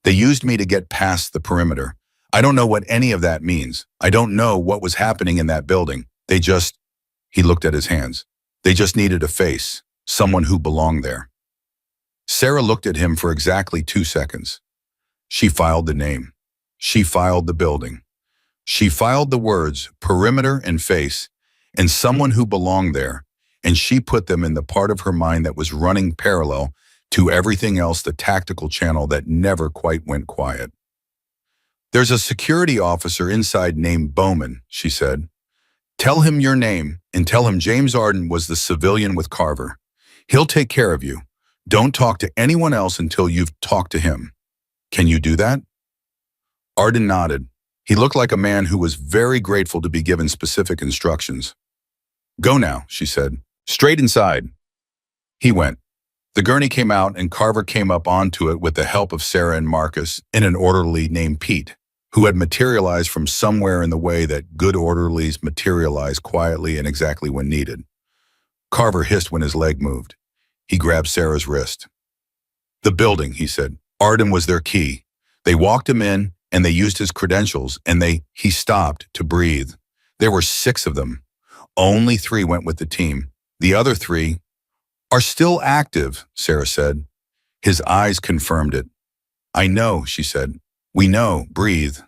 "They used me to get past the perimeter. I don't know what any of that means. I don't know what was happening in that building. They just—" He looked at his hands. "They just needed a face, someone who belonged there." Sarah looked at him for exactly 2 seconds. She filed the name. She filed the building. She filed the words, perimeter and face, and someone who belonged there, and she put them in the part of her mind that was running parallel to everything else, the tactical channel that never quite went quiet. "There's a security officer inside named Bowman," she said. "Tell him your name and tell him James Arden was the civilian with Carver. He'll take care of you. Don't talk to anyone else until you've talked to him. Can you do that?" Arden nodded. He looked like a man who was very grateful to be given specific instructions. "Go now," she said. "Straight inside." He went. The gurney came out and Carver came up onto it with the help of Sarah and Marcus and an orderly named Pete, who had materialized from somewhere in the way that good orderlies materialize quietly and exactly when needed. Carver hissed when his leg moved. He grabbed Sarah's wrist. "The building," he said. "Arden was their key. They walked him in and they used his credentials and he stopped to breathe. There were 6 of them. Only 3 went with the team. The other 3 are still active," Sarah said. His eyes confirmed it. "I know," she said. "We know, breathe."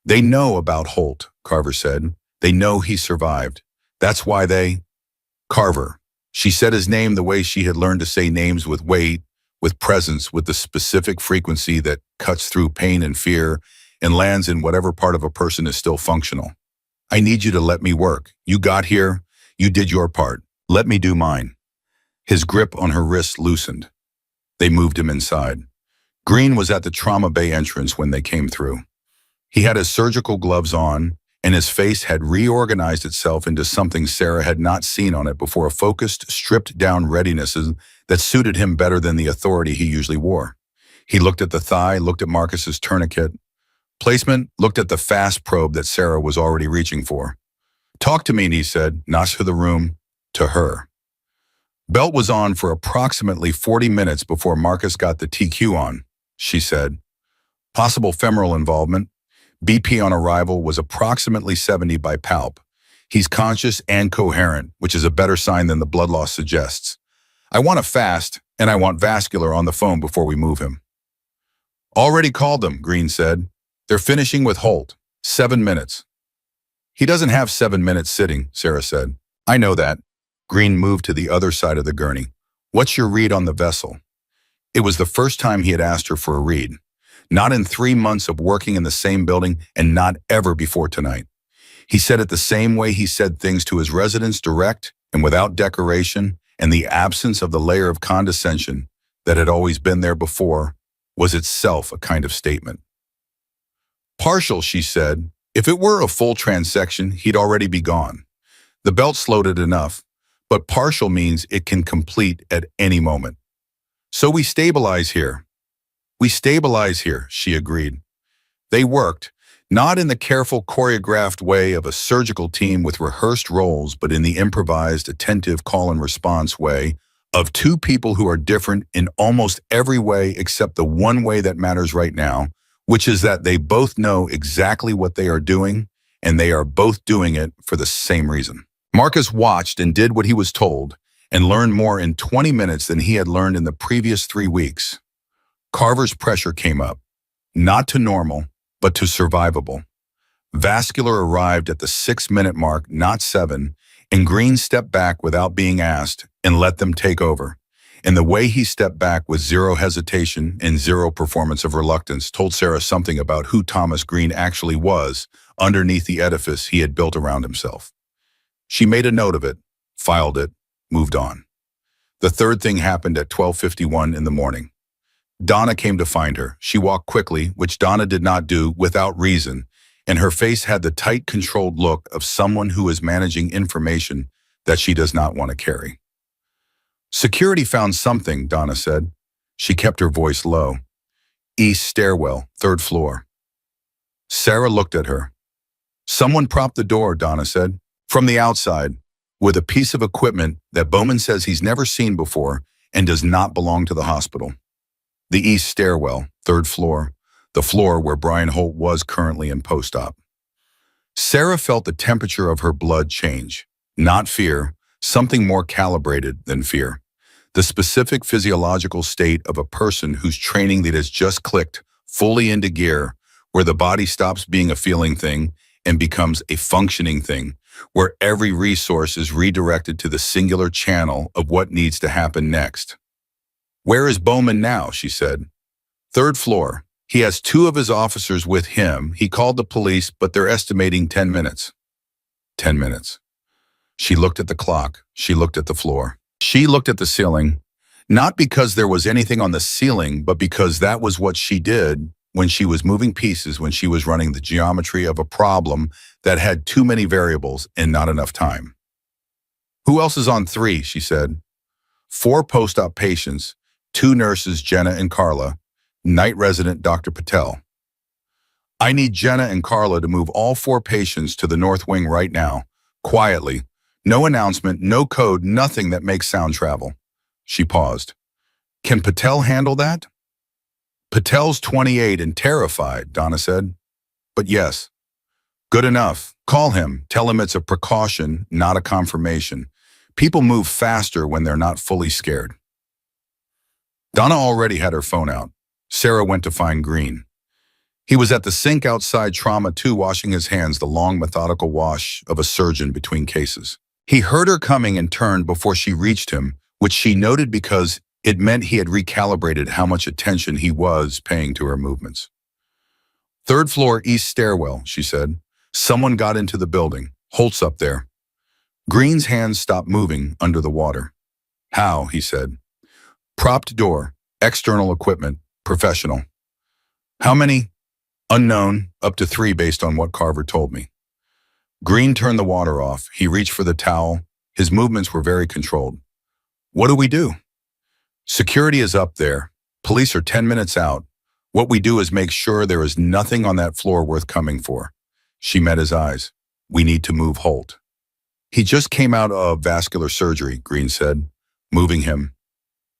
"They know about Holt," Carver said. "They know he survived. That's why they—" "Carver." She said his name the way she had learned to say names, with weight, with presence, with the specific frequency that cuts through pain and fear and lands in whatever part of a person is still functional. "I need you to let me work. You got here. You did your part. Let me do mine." His grip on her wrist loosened. They moved him inside. Green was at the trauma bay entrance when they came through. He had his surgical gloves on, and his face had reorganized itself into something Sarah had not seen on it before, a focused, stripped-down readiness that suited him better than the authority he usually wore. He looked at the thigh, looked at Marcus's tourniquet. Placement, looked at the fast probe that Sarah was already reaching for. "Talk to me," he said, not to the room, to her. "Belt was on for approximately 40 minutes before Marcus got the TQ on," she said. "Possible femoral involvement. BP on arrival was approximately 70 by palp. He's conscious and coherent, which is a better sign than the blood loss suggests. I want a fast, and I want vascular on the phone before we move him." "Already called them," Green said. "They're finishing with Holt. 7 minutes." "He doesn't have 7 minutes sitting," Sarah said. "I know that." Green moved to the other side of the gurney. "What's your read on the vessel?" It was the first time he had asked her for a read. Not in 3 months of working in the same building, and not ever before tonight. He said it the same way he said things to his residents, direct and without decoration, and the absence of the layer of condescension that had always been there before was itself a kind of statement. "Partial," she said. "If it were a full transection, he'd already be gone. The belt slowed it enough, but partial means it can complete at any moment. So we stabilize here." "We stabilize here," she agreed. They worked, not in the careful, choreographed way of a surgical team with rehearsed roles, but in the improvised, attentive call and response way of two people who are different in almost every way except the one way that matters right now, which is that they both know exactly what they are doing, and they are both doing it for the same reason. Marcus watched and did what he was told, and learned more in 20 minutes than he had learned in the previous 3 weeks. Carver's pressure came up, not to normal, but to survivable. Vascular arrived at the 6-minute mark, not 7, and Green stepped back without being asked and let them take over. And the way he stepped back with zero hesitation and zero performance of reluctance told Sarah something about who Thomas Green actually was underneath the edifice he had built around himself. She made a note of it, filed it, moved on. The third thing happened at 12:51 in the morning. Donna came to find her. She walked quickly, which Donna did not do without reason, and her face had the tight, controlled look of someone who is managing information that she does not want to carry. Security found something, Donna said. She kept her voice low. East stairwell, 3rd floor. Sarah looked at her. Someone propped the door, Donna said, from the outside, with a piece of equipment that Bowman says he's never seen before and does not belong to the hospital. The east stairwell, 3rd floor, the floor where Brian Holt was currently in post-op. Sarah felt the temperature of her blood change. Not fear, something more calibrated than fear. The specific physiological state of a person whose training that has just clicked fully into gear, where the body stops being a feeling thing and becomes a functioning thing, where every resource is redirected to the singular channel of what needs to happen next. Where is Bowman now? She said. 3rd floor. He has 2 of his officers with him. He called the police, but they're estimating 10 minutes. 10 minutes. She looked at the clock. She looked at the floor. She looked at the ceiling, not because there was anything on the ceiling, but because that was what she did when she was moving pieces, when she was running the geometry of a problem that had too many variables and not enough time. Who else is on 3, she said. 4 post-op patients, 2 nurses, Jenna and Carla, night resident Dr. Patel. I need Jenna and Carla to move all 4 patients to the north wing right now, quietly. No announcement, no code, nothing that makes sound travel. She paused. Can Patel handle that? Patel's 28 and terrified, Donna said. But yes. Good enough. Call him. Tell him it's a precaution, not a confirmation. People move faster when they're not fully scared. Donna already had her phone out. Sarah went to find Green. He was at the sink outside Trauma 2 washing his hands, the long, methodical wash of a surgeon between cases. He heard her coming and turned before she reached him, which she noted because it meant he had recalibrated how much attention he was paying to her movements. 3rd floor east stairwell, she said. Someone got into the building. Holt's up there. Green's hands stopped moving under the water. How? He said. Propped door, external equipment, professional. How many? Unknown, up to 3 based on what Carver told me. Green turned the water off. He reached for the towel. His movements were very controlled. What do we do? Security is up there. Police are 10 minutes out. What we do is make sure there is nothing on that floor worth coming for. She met his eyes. We need to move Holt. He just came out of vascular surgery, Green said. Moving him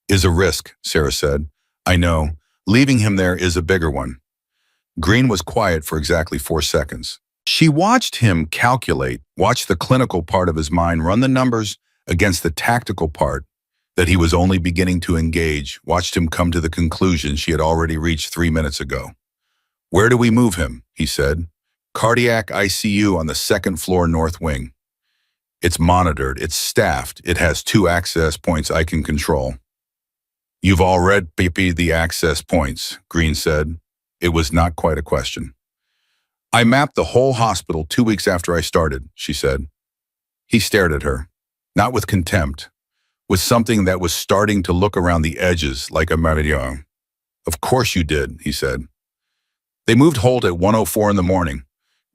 is a risk, Sarah said. I know. Leaving him there is a bigger one. Green was quiet for exactly 4 seconds. She watched him calculate, watched the clinical part of his mind run the numbers against the tactical part that he was only beginning to engage, watched him come to the conclusion she had already reached 3 minutes ago. Where do we move him? He said. Cardiac ICU on the 2nd floor north wing. It's monitored, it's staffed, it has 2 access points I can control. You've already the access points, Green said. It was not quite a question. I mapped the whole hospital 2 weeks after I started, she said. He stared at her, not with contempt, with something that was starting to look around the edges like a meridian. Of course you did, he said. They moved Holt at 1:04 in the morning.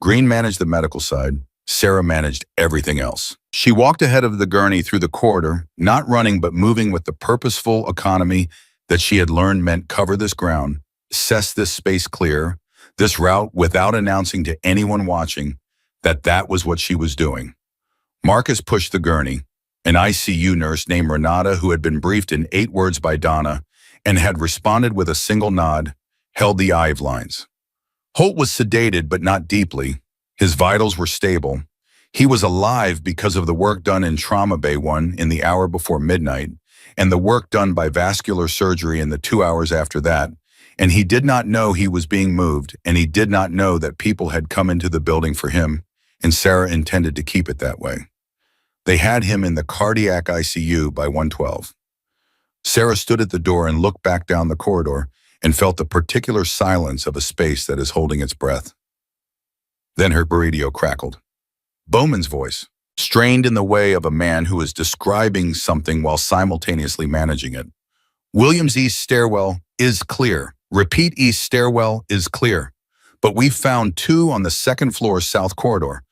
Green managed the medical side. Sarah managed everything else. She walked ahead of the gurney through the corridor, not running but moving with the purposeful economy that she had learned meant cover this ground, assess this space clear, this route without announcing to anyone watching that that was what she was doing. Marcus pushed the gurney. An ICU nurse named Renata, who had been briefed in 8 words by Donna and had responded with a single nod, held the IV lines. Holt was sedated but not deeply. His vitals were stable. He was alive because of the work done in Trauma Bay 1 in the hour before midnight, and the work done by vascular surgery in the 2 hours after that, and he did not know he was being moved, and he did not know that people had come into the building for him, and Sarah intended to keep it that way. They had him in the cardiac ICU by 1:12. Sarah stood at the door and looked back down the corridor and felt the particular silence of a space that is holding its breath. Then her radio crackled. Bowman's voice, strained in the way of a man who is describing something while simultaneously managing it. Williams East stairwell is clear. Repeat, East stairwell is clear. But we found 2 on the 2nd floor south corridor.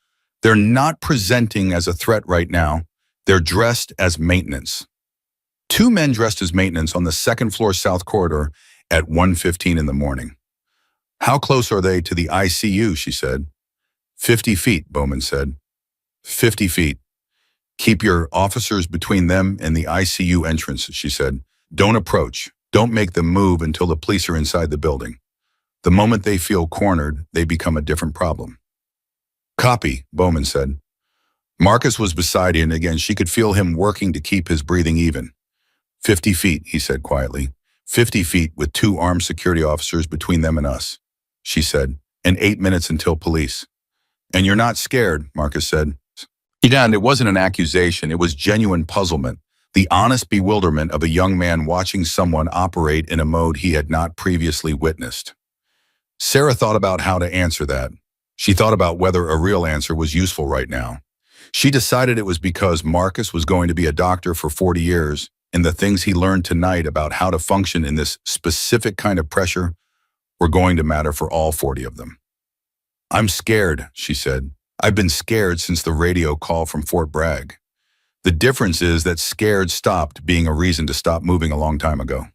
They're not presenting as a threat right now. They're dressed as maintenance. 2 men dressed as maintenance on the 2nd floor south corridor at 1:15 in the morning. How close are they to the ICU, she said. 50 feet, Bowman said. 50 feet. Keep your officers between them and the ICU entrance, she said. Don't approach. Don't make them move until the police are inside the building. The moment they feel cornered, they become a different problem. Copy, Bowman said. Marcus was beside her, and again she could feel him working to keep his breathing even. 50 feet, he said quietly. 50 feet with 2 armed security officers between them and us, she said, and 8 minutes until police. And you're not scared, Marcus said. And it wasn't an accusation, it was genuine puzzlement, the honest bewilderment of a young man watching someone operate in a mode he had not previously witnessed. Sarah thought about how to answer that. She thought about whether a real answer was useful right now. She decided it was because Marcus was going to be a doctor for 40 years, and the things he learned tonight about how to function in this specific kind of pressure were going to matter for all 40 of them. I'm scared, she said. I've been scared since the radio call from Fort Bragg. The difference is that scared stopped being a reason to stop moving a long time ago.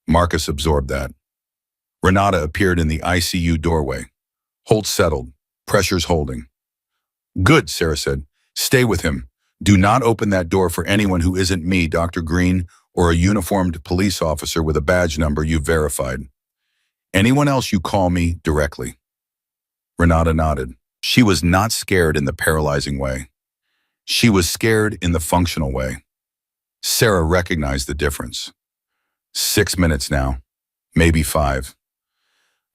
Marcus absorbed that. Renata appeared in the ICU doorway. Holt settled, pressures holding. Good, Sarah said. Stay with him. Do not open that door for anyone who isn't me, Dr. Green, or a uniformed police officer with a badge number you've verified. Anyone else you call me directly. Renata nodded. She was not scared in the paralyzing way. She was scared in the functional way. Sarah recognized the difference. 6 minutes now, maybe 5.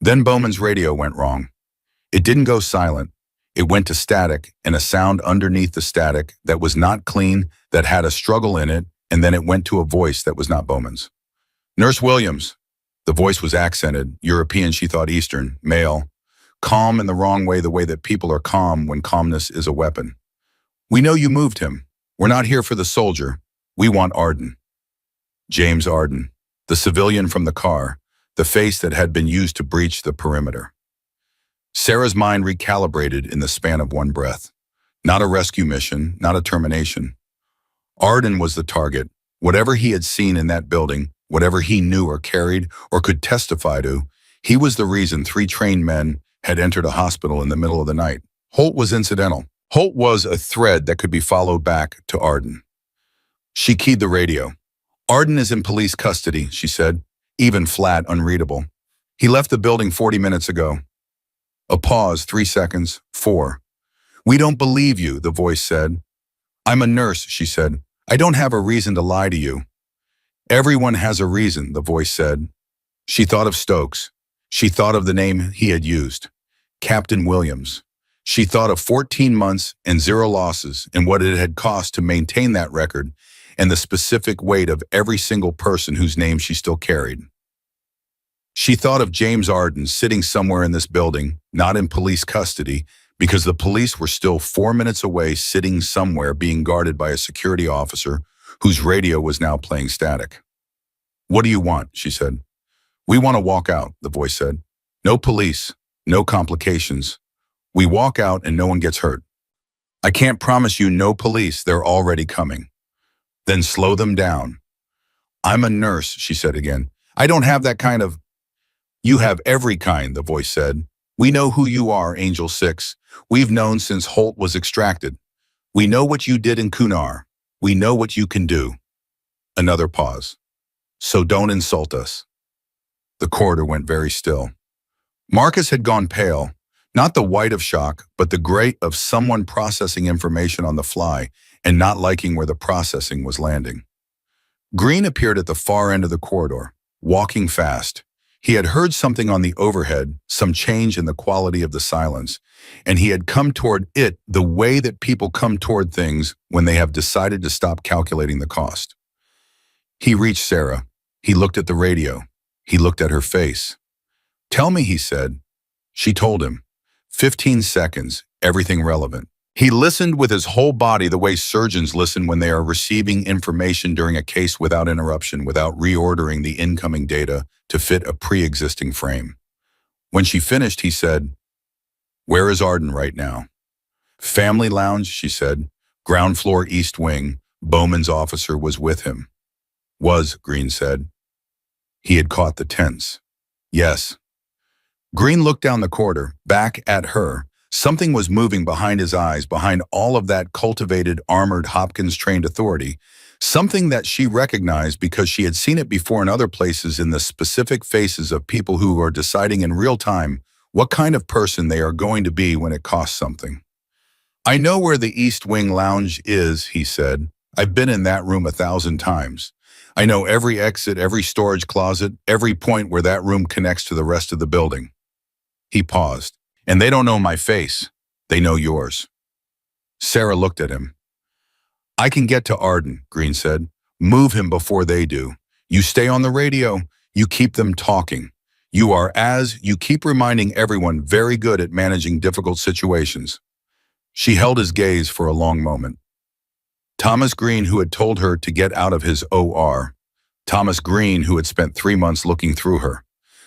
Then Bowman's radio went wrong. It didn't go silent. It went to static, and a sound underneath the static that was not clean, that had a struggle in it, and then it went to a voice that was not Bowman's. Nurse Williams. The voice was accented, European, she thought, Eastern, male. Calm in the wrong way, the way that people are calm when calmness is a weapon. We know you moved him. We're not here for the soldier. We want Arden. James Arden, the civilian from the car, the face that had been used to breach the perimeter. Sarah's mind recalibrated in the span of one breath. Not a rescue mission, not a termination. Arden was the target. Whatever he had seen in that building, whatever he knew or carried or could testify to, he was the reason 3 trained men had entered a hospital in the middle of the night. Holt was incidental. Holt was a thread that could be followed back to Arden. She keyed the radio. Arden is in police custody, she said, even flat, unreadable. He left the building 40 minutes ago. A pause, 3 seconds, 4. We don't believe you, the voice said. I'm a nurse, she said. I don't have a reason to lie to you. Everyone has a reason, the voice said. She thought of Stokes. She thought of the name he had used, Captain Williams. She thought of 14 months and 0 losses and what it had cost to maintain that record and the specific weight of every single person whose name she still carried. She thought of James Arden sitting somewhere in this building, not in police custody, because the police were still 4 minutes away, sitting somewhere being guarded by a security officer whose radio was now playing static. What do you want? She said. We want to walk out, the voice said. No police, no complications. We walk out and no one gets hurt. I can't promise you no police, they're already coming. Then slow them down. I'm a nurse, she said again. I don't have that kind of... You have every kind, the voice said. We know who you are, Angel 6. We've known since Holt was extracted. We know what you did in Kunar. We know what you can do. Another pause. So don't insult us. The corridor went very still. Marcus had gone pale, not the white of shock, but the gray of someone processing information on the fly and not liking where the processing was landing. Green appeared at the far end of the corridor, walking fast. He had heard something on the overhead, some change in the quality of the silence, and he had come toward it the way that people come toward things when they have decided to stop calculating the cost. He reached Sarah. He looked at the radio. He looked at her face. Tell me, he said. She told him. 15 seconds, everything relevant. He listened with his whole body the way surgeons listen when they are receiving information during a case without interruption, without reordering the incoming data to fit a pre-existing frame. When she finished, he said, Where is Arden right now? Family lounge, she said. Ground floor, east wing. Bowman's officer was with him. Was, Green said. He had caught the tense. Yes. Green looked down the corridor, back at her. Something was moving behind his eyes, behind all of that cultivated, armored, Hopkins-trained authority, something that she recognized because she had seen it before in other places in the specific faces of people who are deciding in real time what kind of person they are going to be when it costs something. I know where the East Wing Lounge is, he said. I've been in that room 1,000 times. I know every exit, every storage closet, every point where that room connects to the rest of the building. He paused. And they don't know my face. They know yours. Sarah looked at him. I can get to Arden, Green said. Move him before they do. You stay on the radio. You keep them talking. You keep reminding everyone, very good at managing difficult situations. She held his gaze for a long moment. Thomas Green, who had told her to get out of his OR. Thomas Green, who had spent 3 months looking through her.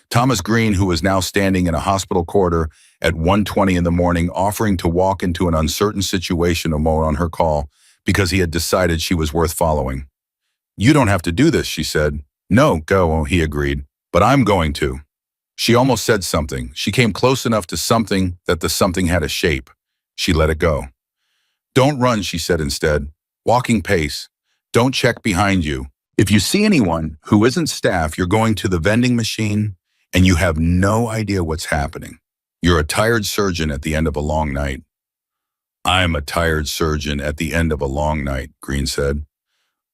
Thomas Green, who was now standing in a hospital corridor at 1:20 in the morning, offering to walk into an uncertain situation alone on her call because he had decided she was worth following. You don't have to do this, she said. No, go, he agreed. But I'm going to. She almost said something. She came close enough to something that the something had a shape. She let it go. Don't run, she said instead. Walking pace. Don't check behind you. If you see anyone who isn't staff, you're going to the vending machine, and you have no idea what's happening. You're a tired surgeon at the end of a long night. I'm a tired surgeon at the end of a long night, Green said.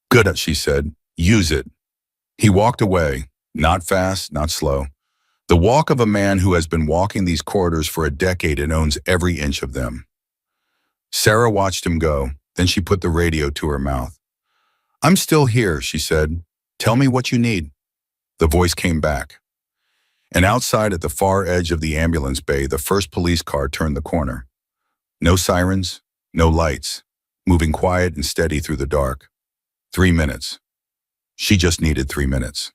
Good, she said. Use it. He walked away, not fast, not slow. The walk of a man who has been walking these corridors for a decade and owns every inch of them. Sarah watched him go, then she put the radio to her mouth. I'm still here, she said. Tell me what you need. The voice came back. And outside at the far edge of the ambulance bay, the first police car turned the corner. No sirens, no lights, moving quiet and steady through the dark. 3 minutes. She just needed 3 minutes.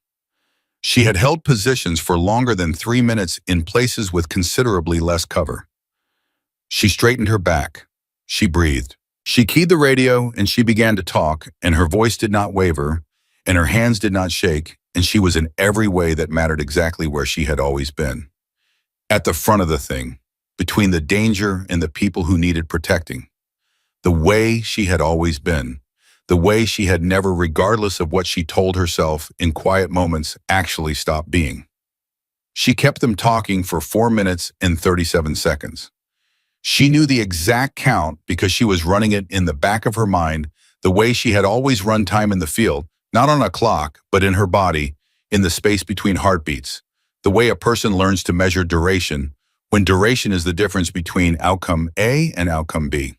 She had held positions for longer than 3 minutes in places with considerably less cover. She straightened her back. She breathed. She keyed the radio and she began to talk, and her voice did not waver, and her hands did not shake, and she was in every way that mattered exactly where she had always been. At the front of the thing, between the danger and the people who needed protecting. The way she had always been. The way she had never, regardless of what she told herself in quiet moments, actually stopped being. She kept them talking for 4 minutes and 37 seconds. She knew the exact count because she was running it in the back of her mind, the way she had always run time in the field, not on a clock, but in her body, in the space between heartbeats, the way a person learns to measure duration, when duration is the difference between outcome A and outcome B.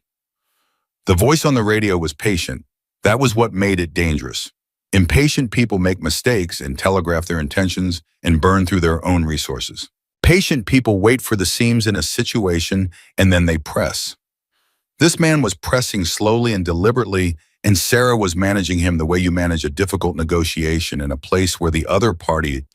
The voice on the radio was patient. That was what made it dangerous. Impatient people make mistakes and telegraph their intentions and burn through their own resources. Patient people wait for the seams in a situation and then they press. This man was pressing slowly and deliberately, and Sarah was managing him the way you manage a difficult negotiation in a place where the other party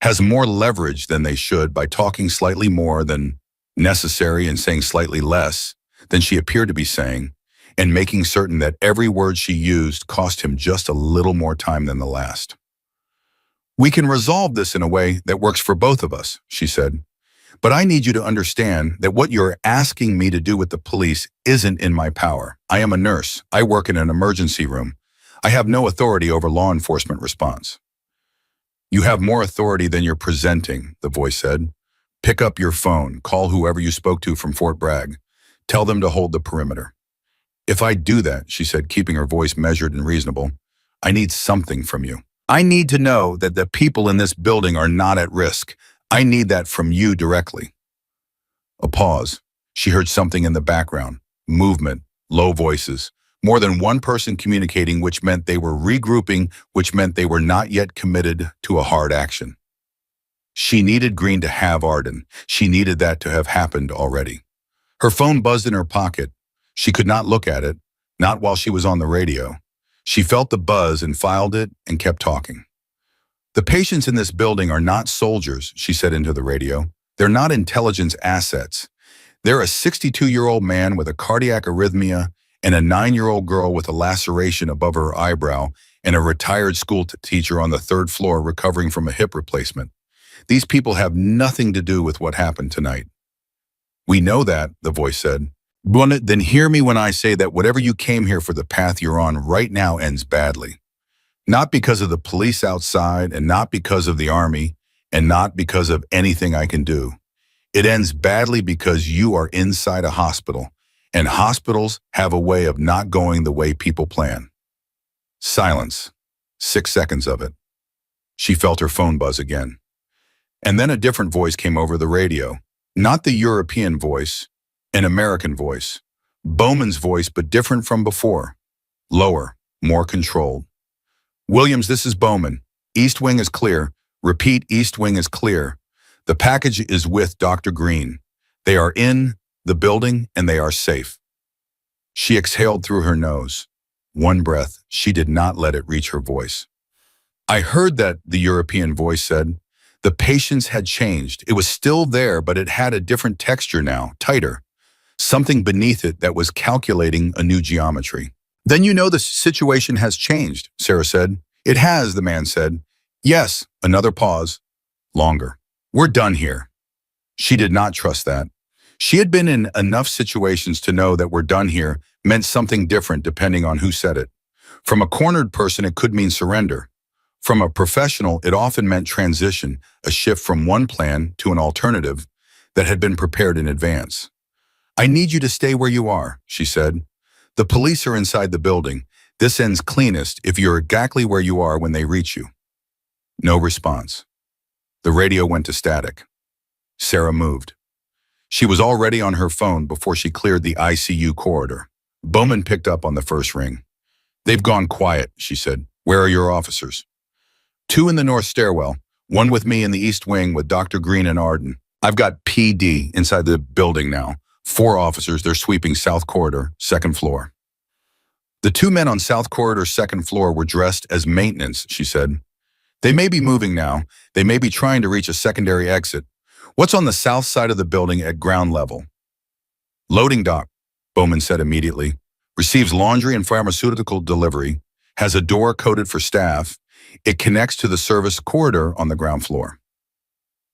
has more leverage than they should by talking slightly more than necessary and saying slightly less than she appeared to be saying, and making certain that every word she used cost him just a little more time than the last. We can resolve this in a way that works for both of us, she said. But I need you to understand that what you're asking me to do with the police isn't in my power. I am a nurse. I work in an emergency room. I have no authority over law enforcement response. You have more authority than you're presenting, the voice said. Pick up your phone. Call whoever you spoke to from Fort Bragg. Tell them to hold the perimeter. If I do that, she said, keeping her voice measured and reasonable, I need something from you. I need to know that the people in this building are not at risk. I need that from you directly. A pause. She heard something in the background. Movement, low voices. More than one person communicating, which meant they were regrouping, which meant they were not yet committed to a hard action. She needed Green to have Arden. She needed that to have happened already. Her phone buzzed in her pocket. She could not look at it, not while she was on the radio. She felt the buzz and filed it and kept talking. The patients in this building are not soldiers, she said into the radio. They're not intelligence assets. They're a 62-year-old man with a cardiac arrhythmia and a 9-year-old girl with a laceration above her eyebrow and a retired school teacher on the 3rd floor recovering from a hip replacement. These people have nothing to do with what happened tonight. We know that, the voice said. Then hear me when I say that whatever you came here for, the path you're on right now ends badly. Not because of the police outside, and not because of the army, and not because of anything I can do. It ends badly because you are inside a hospital, and hospitals have a way of not going the way people plan. Silence. 6 seconds of it. She felt her phone buzz again. And then a different voice came over the radio. Not the European voice, an American voice. Bowman's voice, but different from before. Lower, more controlled. Williams, this is Bowman. East Wing is clear. Repeat, East Wing is clear. The package is with Dr. Green. They are in the building and they are safe. She exhaled through her nose. One breath, she did not let it reach her voice. I heard that, the European voice said. The patience had changed. It was still there, but it had a different texture now, tighter. Something beneath it that was calculating a new geometry. Then you know the situation has changed, Sarah said. It has, the man said. Yes, another pause. Longer. We're done here. She did not trust that. She had been in enough situations to know that we're done here meant something different depending on who said it. From a cornered person, it could mean surrender. From a professional, it often meant transition, a shift from one plan to an alternative that had been prepared in advance. I need you to stay where you are, she said. The police are inside the building. This ends cleanest if you're exactly where you are when they reach you. No response. The radio went to static. Sarah moved. She was already on her phone before she cleared the ICU corridor. Bowman picked up on the first ring. They've gone quiet, she said. Where are your officers? 2 in the north stairwell, 1 with me in the east wing with Dr. Green and Arden. I've got PD inside the building now. 4 officers, they're sweeping South Corridor, 2nd floor. The 2 men on South Corridor, 2nd floor were dressed as maintenance, she said. They may be moving now. They may be trying to reach a secondary exit. What's on the south side of the building at ground level? Loading dock, Bowman said immediately. Receives laundry and pharmaceutical delivery. Has a door coded for staff. It connects to the service corridor on the ground floor.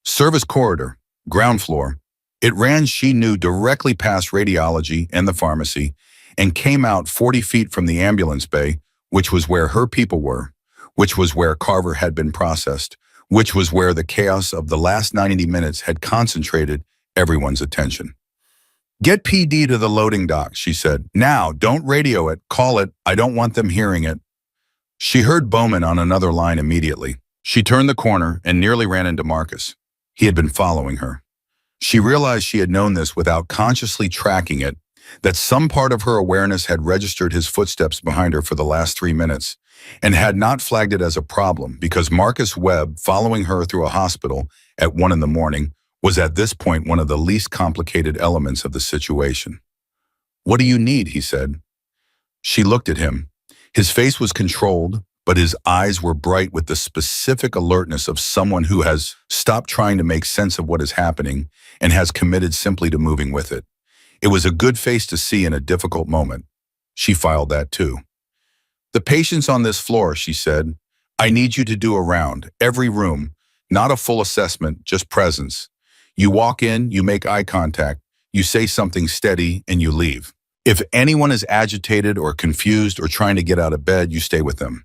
Service corridor, ground floor. It ran, she knew, directly past radiology and the pharmacy and came out 40 feet from the ambulance bay, which was where her people were, which was where Carver had been processed, which was where the chaos of the last 90 minutes had concentrated everyone's attention. Get PD to the loading dock, she said. Now, don't radio it, call it, I don't want them hearing it. She heard Bowman on another line immediately. She turned the corner and nearly ran into Marcus. He had been following her. She realized she had known this without consciously tracking it, that some part of her awareness had registered his footsteps behind her for the last 3 minutes and had not flagged it as a problem because Marcus Webb, following her through a hospital at 1 a.m, was at this point one of the least complicated elements of the situation. What do you need? He said. She looked at him. His face was controlled, but his eyes were bright with the specific alertness of someone who has stopped trying to make sense of what is happening and has committed simply to moving with it. It was a good face to see in a difficult moment. She filed that too. The patients on this floor, she said, I need you to do a round, every room, not a full assessment, just presence. You walk in, you make eye contact, you say something steady, and you leave. If anyone is agitated or confused or trying to get out of bed, you stay with them.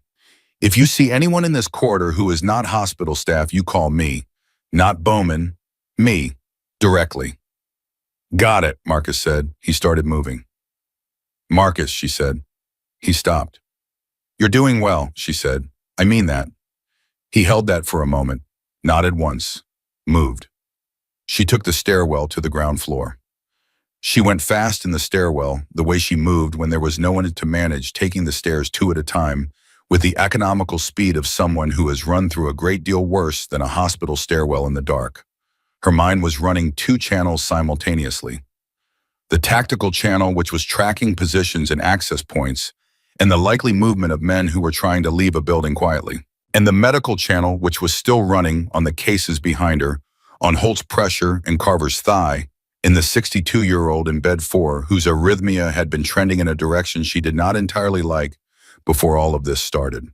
If you see anyone in this corridor who is not hospital staff, you call me, not Bowman, me, directly. Got it, Marcus said. He started moving. Marcus, she said. He stopped. You're doing well, she said. I mean that. He held that for a moment, nodded once, moved. She took the stairwell to the ground floor. She went fast in the stairwell, the way she moved when there was no one to manage, taking the stairs two at a time, with the economical speed of someone who has run through a great deal worse than a hospital stairwell in the dark. Her mind was running two channels simultaneously. The tactical channel, which was tracking positions and access points, and the likely movement of men who were trying to leave a building quietly. And the medical channel, which was still running on the cases behind her, on Holt's pressure and Carver's thigh, in the 62-year-old in bed 4, whose arrhythmia had been trending in a direction she did not entirely like before all of this started.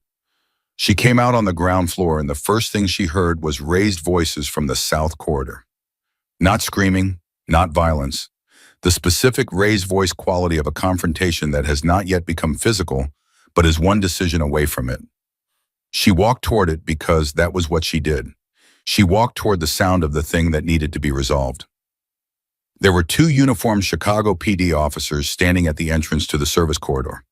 She came out on the ground floor, and the first thing she heard was raised voices from the south corridor. Not screaming, not violence. The specific raised voice quality of a confrontation that has not yet become physical, but is one decision away from it. She walked toward it because that was what she did. She walked toward the sound of the thing that needed to be resolved. There were two uniformed Chicago PD officers standing at the entrance to the service corridor.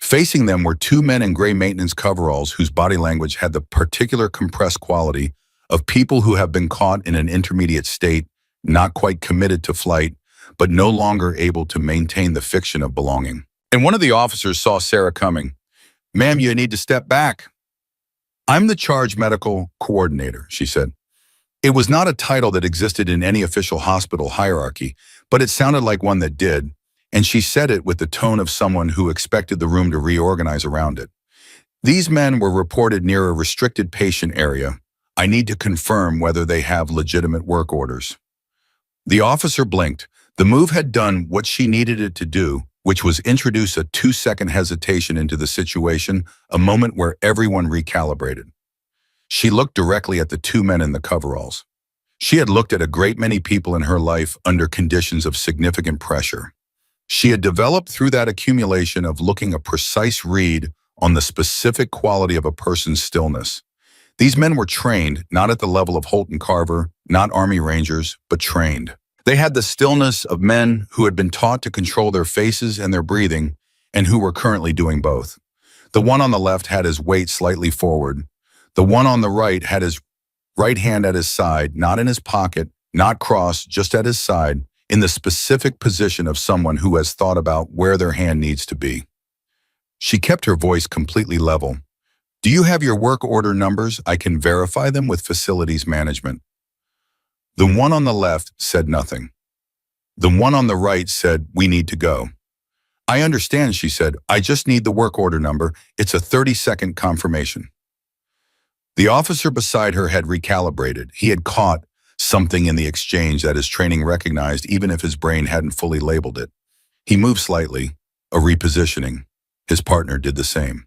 Facing them were two men in gray maintenance coveralls whose body language had the particular compressed quality of people who have been caught in an intermediate state, not quite committed to flight, but no longer able to maintain the fiction of belonging. And one of the officers saw Sarah coming. "Ma'am, you need to step back." "I'm the charge medical coordinator," she said. It was not a title that existed in any official hospital hierarchy, but it sounded like one that did, and she said it with the tone of someone who expected the room to reorganize around it. "These men were reported near a restricted patient area. I need to confirm whether they have legitimate work orders." The officer blinked. The move had done what she needed it to do, which was introduce a 2-second hesitation into the situation, a moment where everyone recalibrated. She looked directly at the two men in the coveralls. She had looked at a great many people in her life under conditions of significant pressure. She had developed through that accumulation of looking a precise read on the specific quality of a person's stillness. These men were trained, not at the level of Holt and Carver, not Army Rangers, but trained. They had the stillness of men who had been taught to control their faces and their breathing, and who were currently doing both. The one on the left had his weight slightly forward. The one on the right had his right hand at his side, not in his pocket, not crossed, just at his side, in the specific position of someone who has thought about where their hand needs to be. She kept her voice completely level. "Do you have your work order numbers? I can verify them with facilities management." The one on the left said nothing. The one on the right said, "We need to go." "I understand," she said. "I just need the work order number. It's a 30-second confirmation." The officer beside her had recalibrated. He had caught something in the exchange that his training recognized, even if his brain hadn't fully labeled it. He moved slightly, a repositioning. His partner did the same.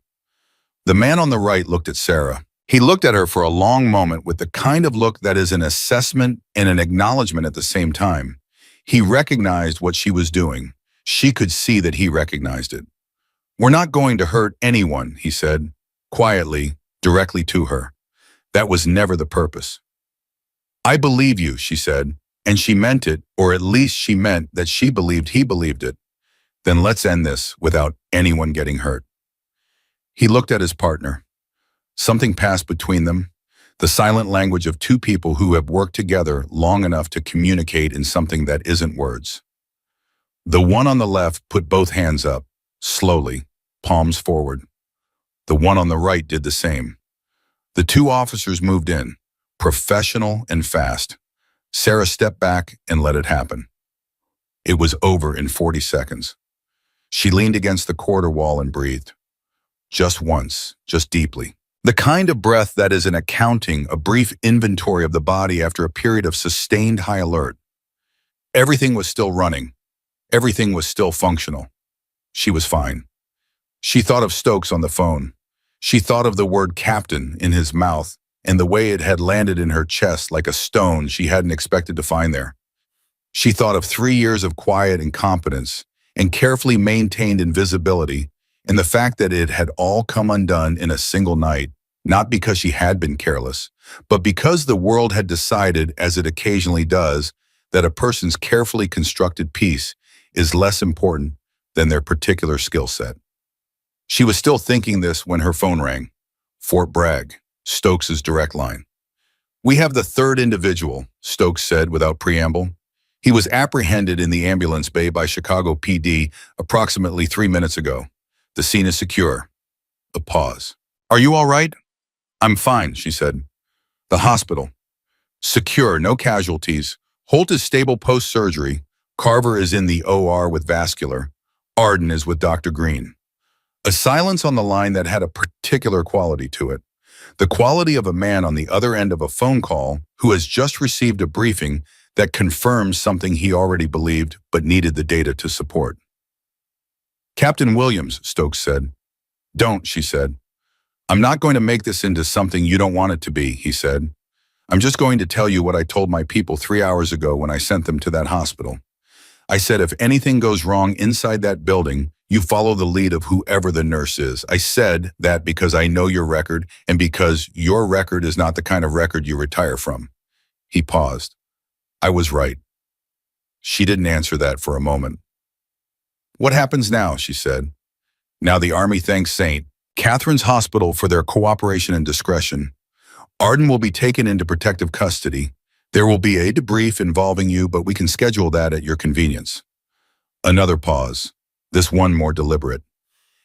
The man on the right looked at Sarah. He looked at her for a long moment with the kind of look that is an assessment and an acknowledgement at the same time. He recognized what she was doing. She could see that he recognized it. "We're not going to hurt anyone," he said, quietly, directly to her. That was never the purpose. "I believe you," she said, and she meant it, or at least she meant that she believed he believed it. "Then let's end this without anyone getting hurt." He looked at his partner. Something passed between them, the silent language of two people who have worked together long enough to communicate in something that isn't words. The one on the left put both hands up, slowly, palms forward. The one on the right did the same. The two officers moved in, professional and fast. Sarah stepped back and let it happen. It was over in 40 seconds. She leaned against the corridor wall and breathed. Just once, just deeply. The kind of breath that is an accounting, a brief inventory of the body after a period of sustained high alert. Everything was still running. Everything was still functional. She was fine. She thought of Stokes on the phone. She thought of the word captain in his mouth and the way it had landed in her chest like a stone she hadn't expected to find there. She thought of 3 years of quiet incompetence and carefully maintained invisibility, and the fact that it had all come undone in a single night, not because she had been careless, but because the world had decided, as it occasionally does, that a person's carefully constructed piece is less important than their particular skill set. She was still thinking this when her phone rang. Fort Bragg, Stokes's direct line. "We have the third individual," Stokes said without preamble. "He was apprehended in the ambulance bay by Chicago PD approximately 3 minutes ago. The scene is secure." A pause. "Are you all right?" "I'm fine," she said. "The hospital. Secure, no casualties. Holt is stable post-surgery. Carver is in the OR with vascular. Arden is with Dr. Green." A silence on the line that had a particular quality to it. The quality of a man on the other end of a phone call who has just received a briefing that confirms something he already believed but needed the data to support. "Captain Williams," Stokes said. "Don't," she said. "I'm not going to make this into something you don't want it to be," he said. "I'm just going to tell you what I told my people 3 hours ago when I sent them to that hospital. I said if anything goes wrong inside that building, you follow the lead of whoever the nurse is. I said that because I know your record and because your record is not the kind of record you retire from." He paused. "I was right." She didn't answer that for a moment. "What happens now?" she said. "Now the Army thanks St. Catherine's Hospital for their cooperation and discretion. Arden will be taken into protective custody. There will be a debrief involving you, but we can schedule that at your convenience." Another pause, this one more deliberate.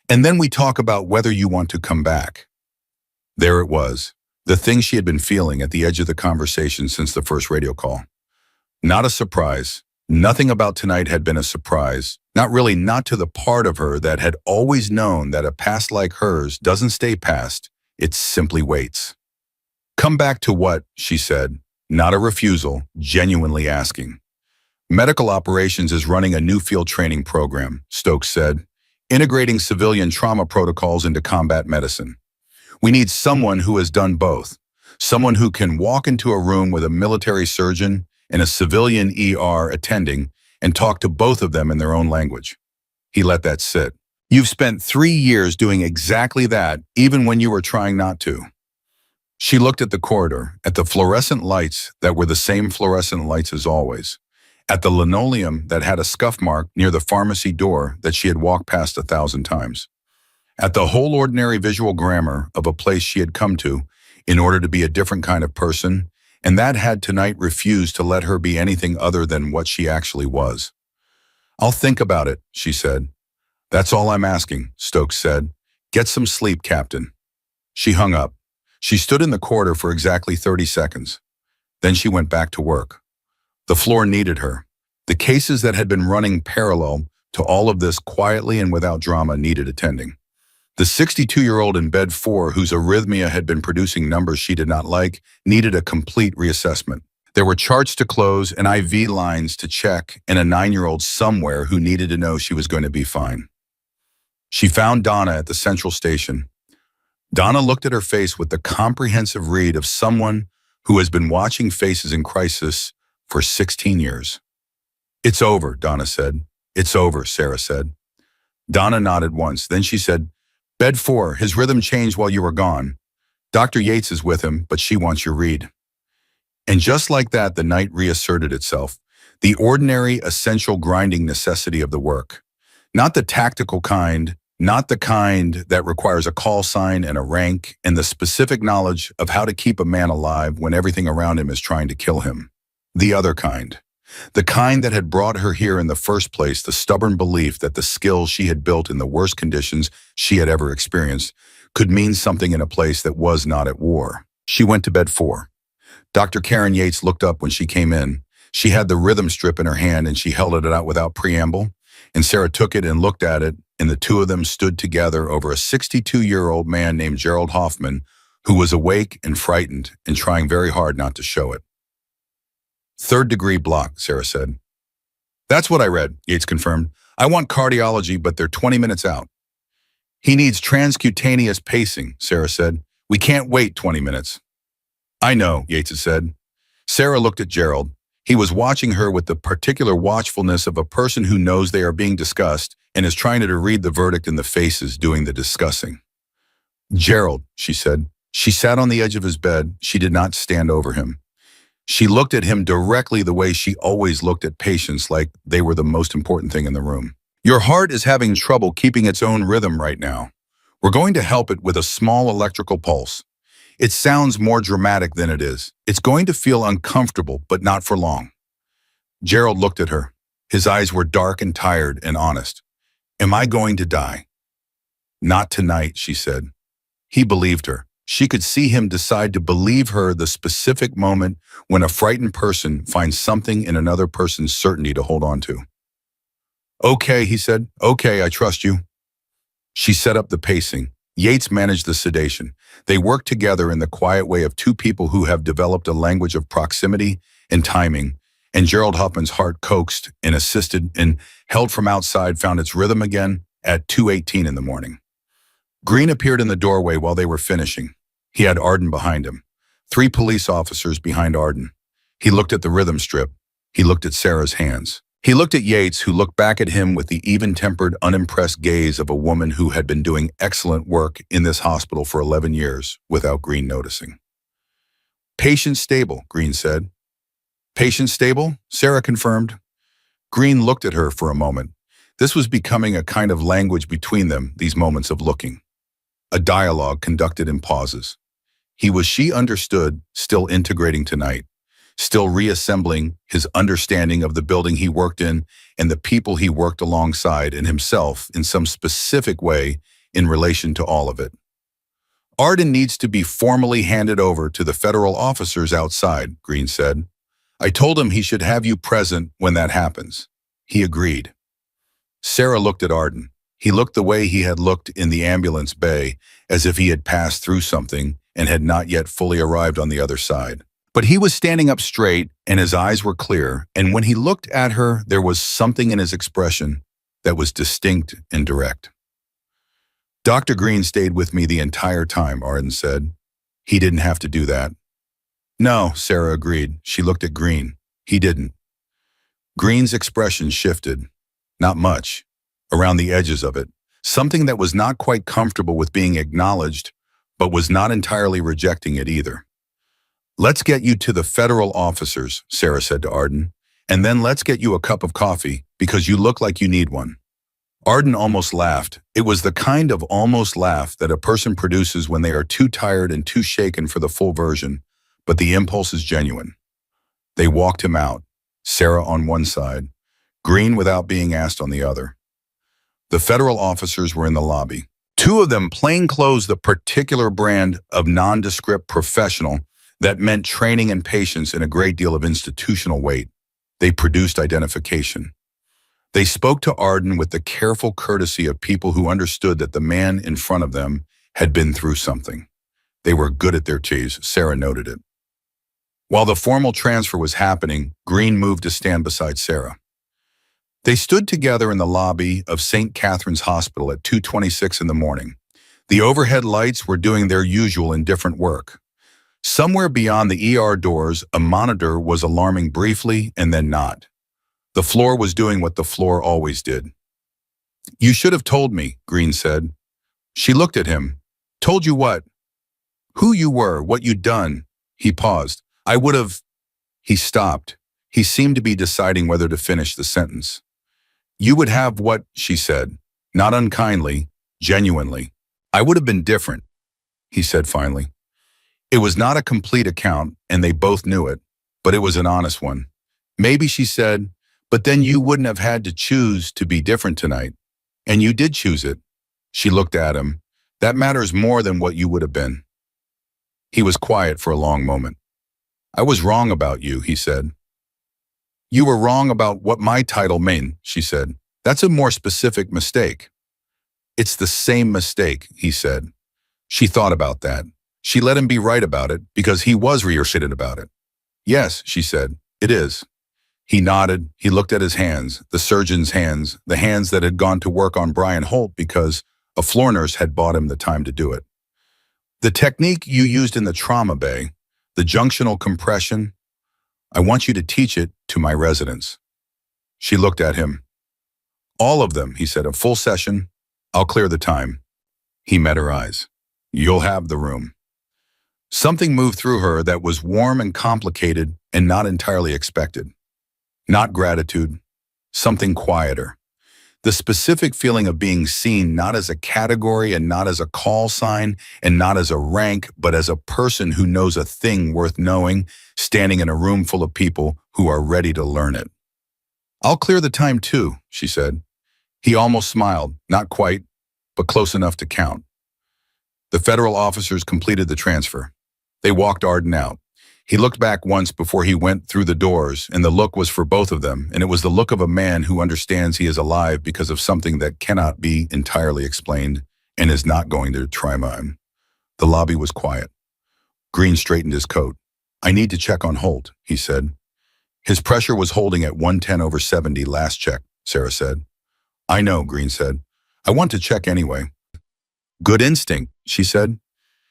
"And then we talk about whether you want to come back." There it was, the thing she had been feeling at the edge of the conversation since the first radio call. Not a surprise. Nothing about tonight had been a surprise, not to the part of her that had always known that a past like hers doesn't stay past, it simply waits. "Come back to what?" she said, not a refusal, genuinely asking. "Medical operations is running a new field training program," Stokes said, "integrating civilian trauma protocols into combat medicine. We need someone who has done both, someone who can walk into a room with a military surgeon and a civilian ER attending and talk to both of them in their own language." He let that sit. "You've spent 3 years doing exactly that, even when you were trying not to." She looked at the corridor, at the fluorescent lights that were the same fluorescent lights as always, at the linoleum that had a scuff mark near the pharmacy door that she had walked past 1,000 times, at the whole ordinary visual grammar of a place she had come to in order to be a different kind of person, and that had tonight refused to let her be anything other than what she actually was. "I'll think about it," she said. "That's all I'm asking," Stokes said. "Get some sleep, Captain." She hung up. She stood in the corridor for exactly 30 seconds. Then she went back to work. The floor needed her. The cases that had been running parallel to all of this quietly and without drama needed attending. The 62-year-old in bed 4, whose arrhythmia had been producing numbers she did not like, needed a complete reassessment. There were charts to close and IV lines to check, and a 9-year-old somewhere who needed to know she was going to be fine. She found Donna at the central station. Donna looked at her face with the comprehensive read of someone who has been watching faces in crisis for 16 years. "It's over," Donna said. "It's over," Sarah said. Donna nodded once. Then she said, "Bed 4, his rhythm changed while you were gone. Dr. Yates is with him, but she wants your read." And just like that, the night reasserted itself. The ordinary, essential grinding necessity of the work. Not the tactical kind, not the kind that requires a call sign and a rank and the specific knowledge of how to keep a man alive when everything around him is trying to kill him. The other kind. The kind that had brought her here in the first place, the stubborn belief that the skills she had built in the worst conditions she had ever experienced could mean something in a place that was not at war. She went to bed 4. Dr. Karen Yates looked up when she came in. She had the rhythm strip in her hand and she held it out without preamble. And Sarah took it and looked at it, and the two of them stood together over a 62-year-old man named Gerald Hoffman, who was awake and frightened and trying very hard not to show it. "Third-degree block," Sarah said. "That's what I read," Yates confirmed. "I want cardiology, but they're 20 minutes out." He needs transcutaneous pacing, Sarah said. We can't wait 20 minutes. I know, Yates had said. Sarah looked at Gerald. He was watching her with the particular watchfulness of a person who knows they are being discussed and is trying to read the verdict in the faces doing the discussing. Gerald, she said. She sat on the edge of his bed. She did not stand over him. She looked at him directly the way she always looked at patients, like they were the most important thing in the room. Your heart is having trouble keeping its own rhythm right now. We're going to help it with a small electrical pulse. It sounds more dramatic than it is. It's going to feel uncomfortable, but not for long. Gerald looked at her. His eyes were dark and tired and honest. Am I going to die? Not tonight, she said. He believed her. She could see him decide to believe her the specific moment when a frightened person finds something in another person's certainty to hold on to. Okay, he said. Okay, I trust you. She set up the pacing. Yates managed the sedation. They worked together in the quiet way of two people who have developed a language of proximity and timing, and Gerald Huffman's heart coaxed and assisted and held from outside found its rhythm again at 2:18 in the morning. Green appeared in the doorway while they were finishing. He had Arden behind him. 3 police officers behind Arden. He looked at the rhythm strip. He looked at Sarah's hands. He looked at Yates, who looked back at him with the even-tempered, unimpressed gaze of a woman who had been doing excellent work in this hospital for 11 years without Green noticing. Patient stable, Green said. Patient stable? Sarah confirmed. Green looked at her for a moment. This was becoming a kind of language between them, these moments of looking. A dialogue conducted in pauses. She understood, still integrating tonight, still reassembling his understanding of the building he worked in and the people he worked alongside and himself in some specific way in relation to all of it. Arden needs to be formally handed over to the federal officers outside, Green said. I told him he should have you present when that happens. He agreed. Sarah looked at Arden. He looked the way he had looked in the ambulance bay, as if he had passed through something and had not yet fully arrived on the other side. But he was standing up straight and his eyes were clear, and when he looked at her, there was something in his expression that was distinct and direct. Dr. Green stayed with me the entire time, Arden said. He didn't have to do that. No, Sarah agreed. She looked at Green. He didn't. Green's expression shifted. Not much. Around the edges of it. Something that was not quite comfortable with being acknowledged, but was not entirely rejecting it either. Let's get you to the federal officers, Sarah said to Arden, and then let's get you a cup of coffee because you look like you need one. Arden almost laughed. It was the kind of almost laugh that a person produces when they are too tired and too shaken for the full version, but the impulse is genuine. They walked him out, Sarah on one side, Green without being asked on the other. The federal officers were in the lobby. 2 of them plainclothes the particular brand of nondescript professional that meant training and patience and a great deal of institutional weight. They produced identification. They spoke to Arden with the careful courtesy of people who understood that the man in front of them had been through something. They were good at their T's, Sarah noted it. While the formal transfer was happening, Green moved to stand beside Sarah. They stood together in the lobby of St. Catherine's Hospital at 2:26 in the morning. The overhead lights were doing their usual indifferent work. Somewhere beyond the ER doors, a monitor was alarming briefly and then not. The floor was doing what the floor always did. You should have told me, Green said. She looked at him. Told you what? Who you were, what you'd done. He paused. I would have... He stopped. He seemed to be deciding whether to finish the sentence. You would have what, she said, not unkindly, genuinely. I would have been different, he said finally. It was not a complete account, and they both knew it, but it was an honest one. Maybe, she said, but then you wouldn't have had to choose to be different tonight. And you did choose it. She looked at him. That matters more than what you would have been. He was quiet for a long moment. I was wrong about you, he said. You were wrong about what my title meant, she said. That's a more specific mistake. It's the same mistake, he said. She thought about that. She let him be right about it because he was reassured about it. Yes, she said, it is. He nodded. He looked at his hands, the surgeon's hands, the hands that had gone to work on Brian Holt because, A floor nurse had bought him the time to do it. The technique you used in the trauma bay, the junctional compression, I want you to teach it to my residents. She looked at him. All of them, he said, a full session. I'll clear the time. He met her eyes. You'll have the room. Something moved through her that was warm and complicated and not entirely expected. Not gratitude, something quieter. The specific feeling of being seen not as a category and not as a call sign and not as a rank, but as a person who knows a thing worth knowing, standing in a room full of people who are ready to learn it. I'll clear the time too, she said. He almost smiled, not quite, but close enough to count. The federal officers completed the transfer. They walked Arden out. He looked back once before he went through the doors, and the look was for both of them, and it was the look of a man who understands he is alive because of something that cannot be entirely explained and is not going to try mine. The lobby was quiet. Green straightened his coat. I need to check on Holt, he said. His pressure was holding at 110/70 last check, Sarah said. I know, Green said. I want to check anyway. Good instinct, she said.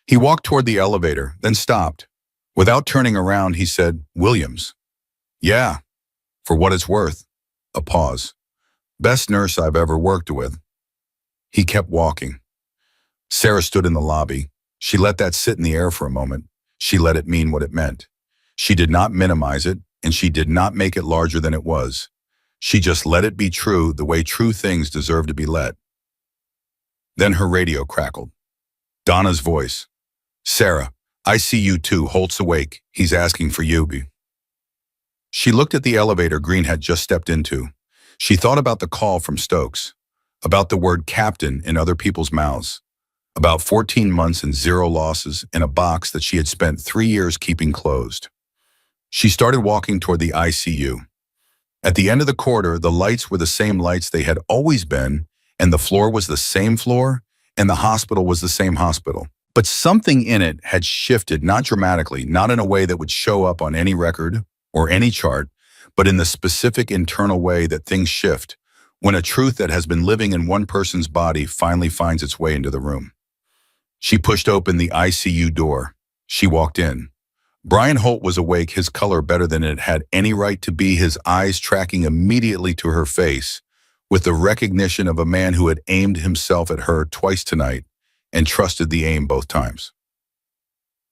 He walked toward the elevator, then stopped. Without turning around, he said, Williams. Yeah, for what it's worth. A pause. Best nurse I've ever worked with. He kept walking. Sarah stood in the lobby. She let that sit in the air for a moment. She let it mean what it meant. She did not minimize it, and she did not make it larger than it was. She just let it be true the way true things deserve to be let. Then her radio crackled. Donna's voice. Sarah, I see you too. Holt's awake. He's asking for you. She looked at the elevator Green had just stepped into. She thought about the call from Stokes, about the word captain in other people's mouths, about 14 months and 0 losses in a box that she had spent 3 years keeping closed. She started walking toward the ICU. At the end of the corridor, the lights were the same lights they had always been, and the floor was the same floor, and the hospital was the same hospital. But something in it had shifted, not dramatically, not in a way that would show up on any record or any chart, but in the specific internal way that things shift when a truth that has been living in one person's body finally finds its way into the room. She pushed open the ICU door. She walked in. Brian Holt was awake, his color better than it had any right to be, his eyes tracking immediately to her face, with the recognition of a man who had aimed himself at her twice tonight and trusted the aim both times.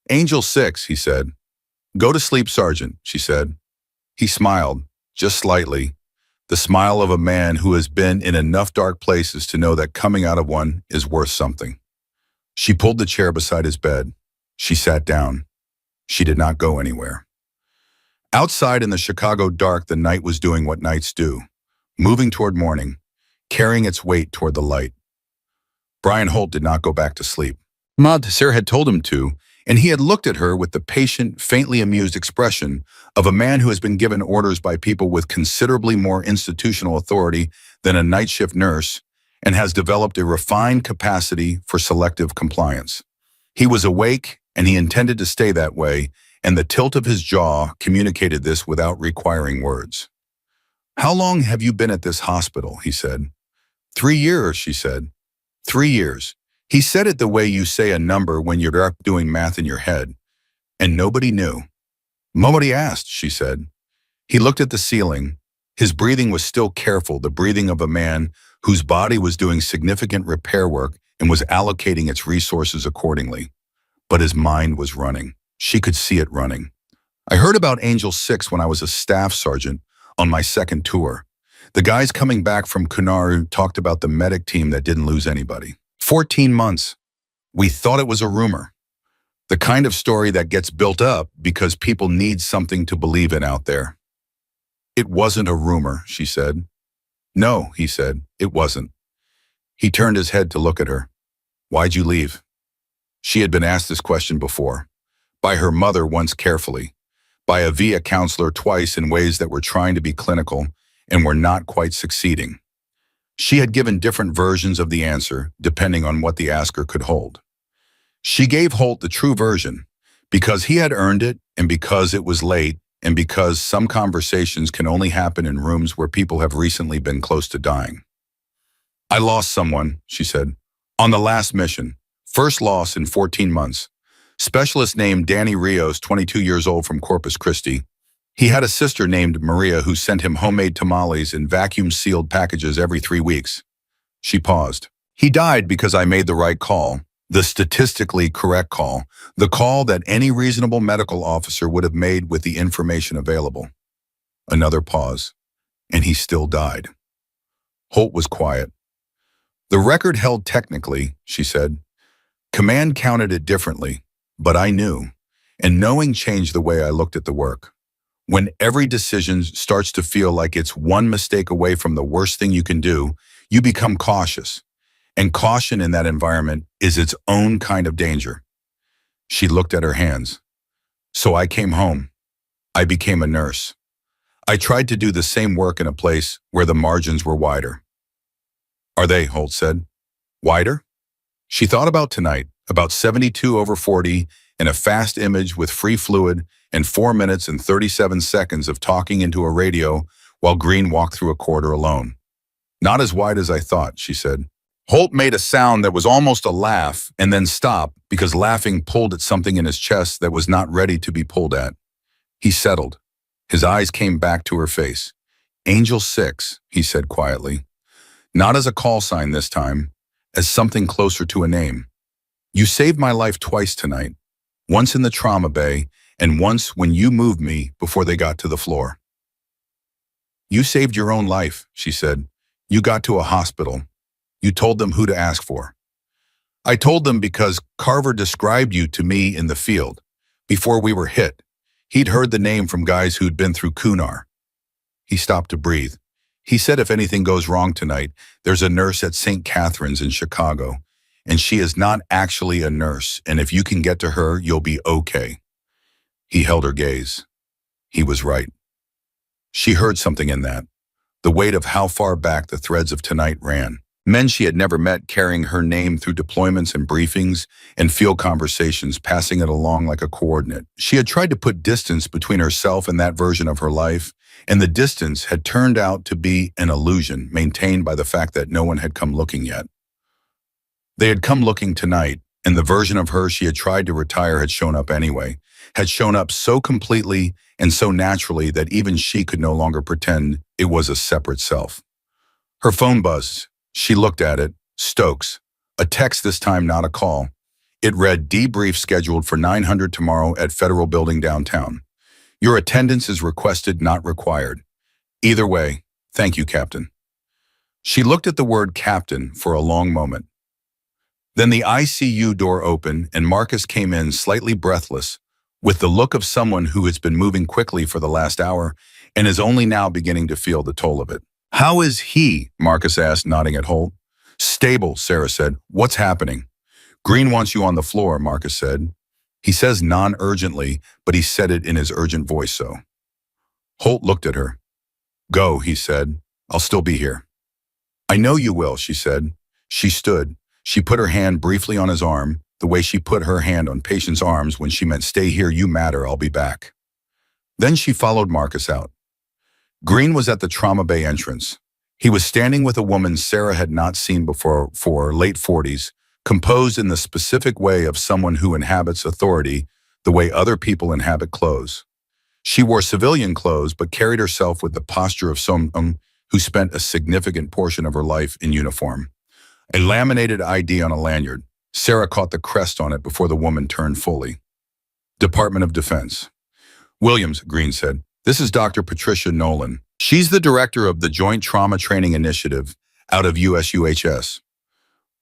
Angel 6, he said. Go to sleep, Sergeant, she said. He smiled, just slightly, the smile of a man who has been in enough dark places to know that coming out of one is worth something. She pulled the chair beside his bed. She sat down. She did not go anywhere. Outside in the Chicago dark, the night was doing what nights do, moving toward morning, carrying its weight toward the light. Brian Holt did not go back to sleep. Sarah had told him to, and he had looked at her with the patient, faintly amused expression of a man who has been given orders by people with considerably more institutional authority than a night shift nurse and has developed a refined capacity for selective compliance. He was awake, and he intended to stay that way, and the tilt of his jaw communicated this without requiring words. How long have you been at this hospital? He said. 3 years, she said. 3 years. He said it the way you say a number when you're doing math in your head. And nobody knew. Nobody asked, she said. He looked at the ceiling. His breathing was still careful, the breathing of a man whose body was doing significant repair work and was allocating its resources accordingly. But his mind was running. She could see it running. I heard about Angel 6 when I was a staff sergeant on my second tour. The guys coming back from Kunaru talked about the medic team that didn't lose anybody. 14 months. We thought it was a rumor. The kind of story that gets built up because people need something to believe in out there. It wasn't a rumor, she said. No, he said, it wasn't. He turned his head to look at her. Why'd you leave? She had been asked this question before. By her mother once carefully. By a VIA counselor twice in ways that were trying to be clinical and were not quite succeeding. She had given different versions of the answer, depending on what the asker could hold. She gave Holt the true version, because he had earned it, and because it was late, and because some conversations can only happen in rooms where people have recently been close to dying. I lost someone, she said. On the last mission, first loss in 14 months, specialist named Danny Rios, 22 years old from Corpus Christi. He had a sister named Maria who sent him homemade tamales in vacuum-sealed packages every 3 weeks. She paused. He died because I made the right call, the statistically correct call, the call that any reasonable medical officer would have made with the information available. Another pause, and he still died. Holt was quiet. The record held technically, she said. Command counted it differently, but I knew, and knowing changed the way I looked at the work. When every decision starts to feel like it's one mistake away from the worst thing you can do, you become cautious. And caution in that environment is its own kind of danger. She looked at her hands. So I came home. I became a nurse. I tried to do the same work in a place where the margins were wider. Are they, Holt said. Wider? She thought about tonight, about 72/40, and a fast image with free fluid and 4 minutes and 37 seconds of talking into a radio while Green walked through a corridor alone. Not as wide as I thought, she said. Holt made a sound that was almost a laugh and then stopped because laughing pulled at something in his chest that was not ready to be pulled at. He settled. His eyes came back to her face. Angel 6, he said quietly. Not as a call sign this time, as something closer to a name. You saved my life twice tonight, once in the trauma bay and once when you moved me before they got to the floor. You saved your own life, she said. You got to a hospital. You told them who to ask for. I told them because Carver described you to me in the field. Before we were hit, he'd heard the name from guys who'd been through Kunar. He stopped to breathe. He said if anything goes wrong tonight, there's a nurse at St. Catherine's in Chicago, and she is not actually a nurse, and if you can get to her, you'll be okay. He held her gaze. He was right. She heard something in that, the weight of how far back the threads of tonight ran. Men she had never met carrying her name through deployments and briefings and field conversations, passing it along like a coordinate. She had tried to put distance between herself and that version of her life, and the distance had turned out to be an illusion maintained by the fact that no one had come looking yet. They had come looking tonight, and the version of her she had tried to retire had shown up anyway, had shown up so completely and so naturally that even she could no longer pretend it was a separate self. Her phone buzzed. She looked at it. Stokes. A text this time, not a call. It read, debrief scheduled for 900 tomorrow at Federal Building downtown. Your attendance is requested, not required. Either way, thank you, Captain. She looked at the word captain for a long moment. Then the ICU door opened and Marcus came in slightly breathless, with the look of someone who has been moving quickly for the last hour and is only now beginning to feel the toll of it. How is he? Marcus asked, nodding at Holt. Stable, Sarah said. What's happening? Green wants you on the floor, Marcus said. He says non-urgently, but he said it in his urgent voice so. Holt looked at her. Go, he said. I'll still be here. I know you will, she said. She stood. She put her hand briefly on his arm, the way she put her hand on patients' arms when she meant stay here, you matter, I'll be back. Then she followed Marcus out. Green was at the trauma bay entrance. He was standing with a woman Sarah had not seen before, for late 40s, composed in the specific way of someone who inhabits authority, the way other people inhabit clothes. She wore civilian clothes but carried herself with the posture of someone who spent a significant portion of her life in uniform. A laminated ID on a lanyard. Sarah caught the crest on it before the woman turned fully. Department of Defense. Williams, Green said. This is Dr. Patricia Nolan. She's the director of the Joint Trauma Training Initiative out of USUHS.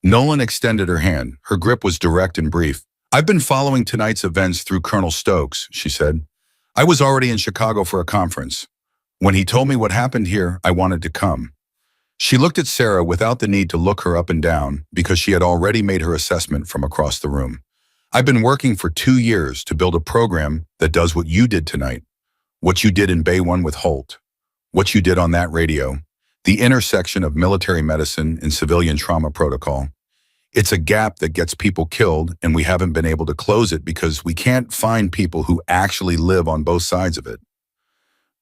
Nolan extended her hand. Her grip was direct and brief. I've been following tonight's events through Colonel Stokes, she said. I was already in Chicago for a conference. When he told me what happened here, I wanted to come. She looked at Sarah without the need to look her up and down because she had already made her assessment from across the room. I've been working for 2 years to build a program that does what you did tonight, what you did in Bay 1 with Holt, what you did on that radio, the intersection of military medicine and civilian trauma protocol. It's a gap that gets people killed, and we haven't been able to close it because we can't find people who actually live on both sides of it.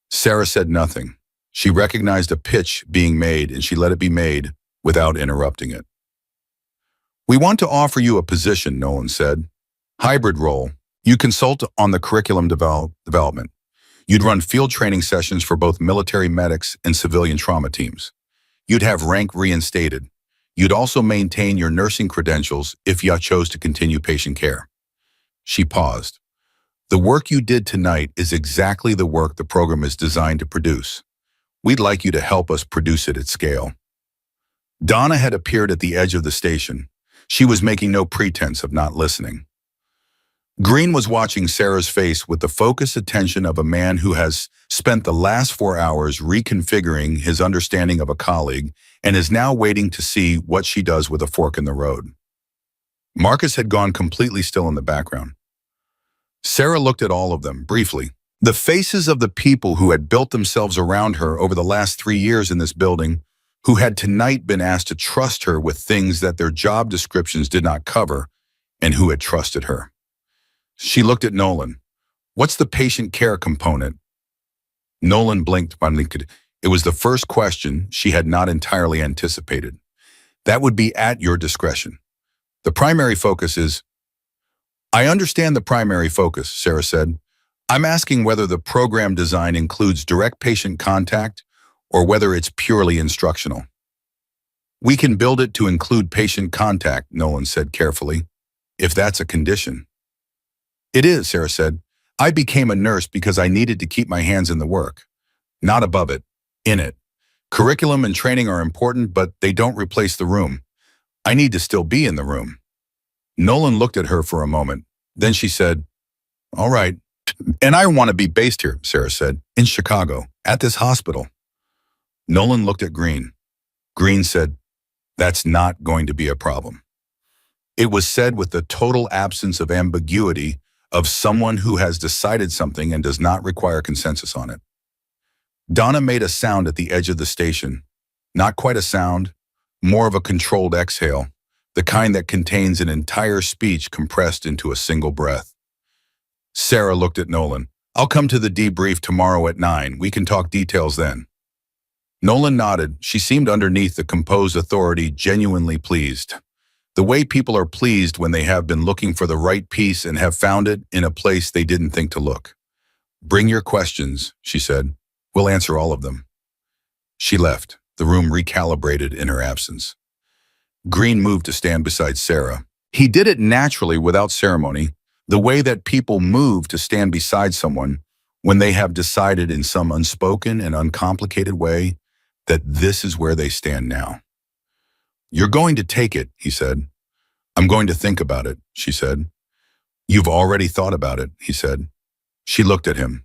Sarah said nothing. She recognized a pitch being made, and she let it be made without interrupting it. We want to offer you a position, Nolan said. Hybrid role. You consult on the curriculum development. You'd run field training sessions for both military medics and civilian trauma teams. You'd have rank reinstated. You'd also maintain your nursing credentials if you chose to continue patient care. She paused. The work you did tonight is exactly the work the program is designed to produce. We'd like you to help us produce it at scale. Donna had appeared at the edge of the station. She was making no pretense of not listening. Green was watching Sarah's face with the focused attention of a man who has spent the last 4 hours reconfiguring his understanding of a colleague and is now waiting to see what she does with a fork in the road. Marcus had gone completely still in the background. Sarah looked at all of them, briefly. The faces of the people who had built themselves around her over the last 3 years in this building, who had tonight been asked to trust her with things that their job descriptions did not cover, and who had trusted her. She looked at Nolan. What's the patient care component? Nolan blinked. It was the first question she had not entirely anticipated. That would be at your discretion. The primary focus is... I understand the primary focus, Sarah said. I'm asking whether the program design includes direct patient contact or whether it's purely instructional. We can build it to include patient contact, Nolan said carefully, if that's a condition. It is, Sarah said. I became a nurse because I needed to keep my hands in the work. Not above it, in it. Curriculum and training are important, but they don't replace the room. I need to still be in the room. Nolan looked at her for a moment. Then she said, all right. And I want to be based here, Sarah said, in Chicago, at this hospital. Nolan looked at Green. Green said, that's not going to be a problem. It was said with the total absence of ambiguity of someone who has decided something and does not require consensus on it. Donna made a sound at the edge of the station. Not quite a sound, more of a controlled exhale, the kind that contains an entire speech compressed into a single breath. Sarah looked at Nolan. I'll come to the debrief tomorrow at 9. We can talk details then. Nolan nodded. She seemed underneath the composed authority genuinely pleased. The way people are pleased when they have been looking for the right piece and have found it in a place they didn't think to look. Bring your questions, she said. We'll answer all of them. She left, the room recalibrated in her absence. Green moved to stand beside Sarah. He did it naturally without ceremony, the way that people move to stand beside someone when they have decided in some unspoken and uncomplicated way that this is where they stand now. You're going to take it, he said. I'm going to think about it, she said. You've already thought about it, he said. She looked at him.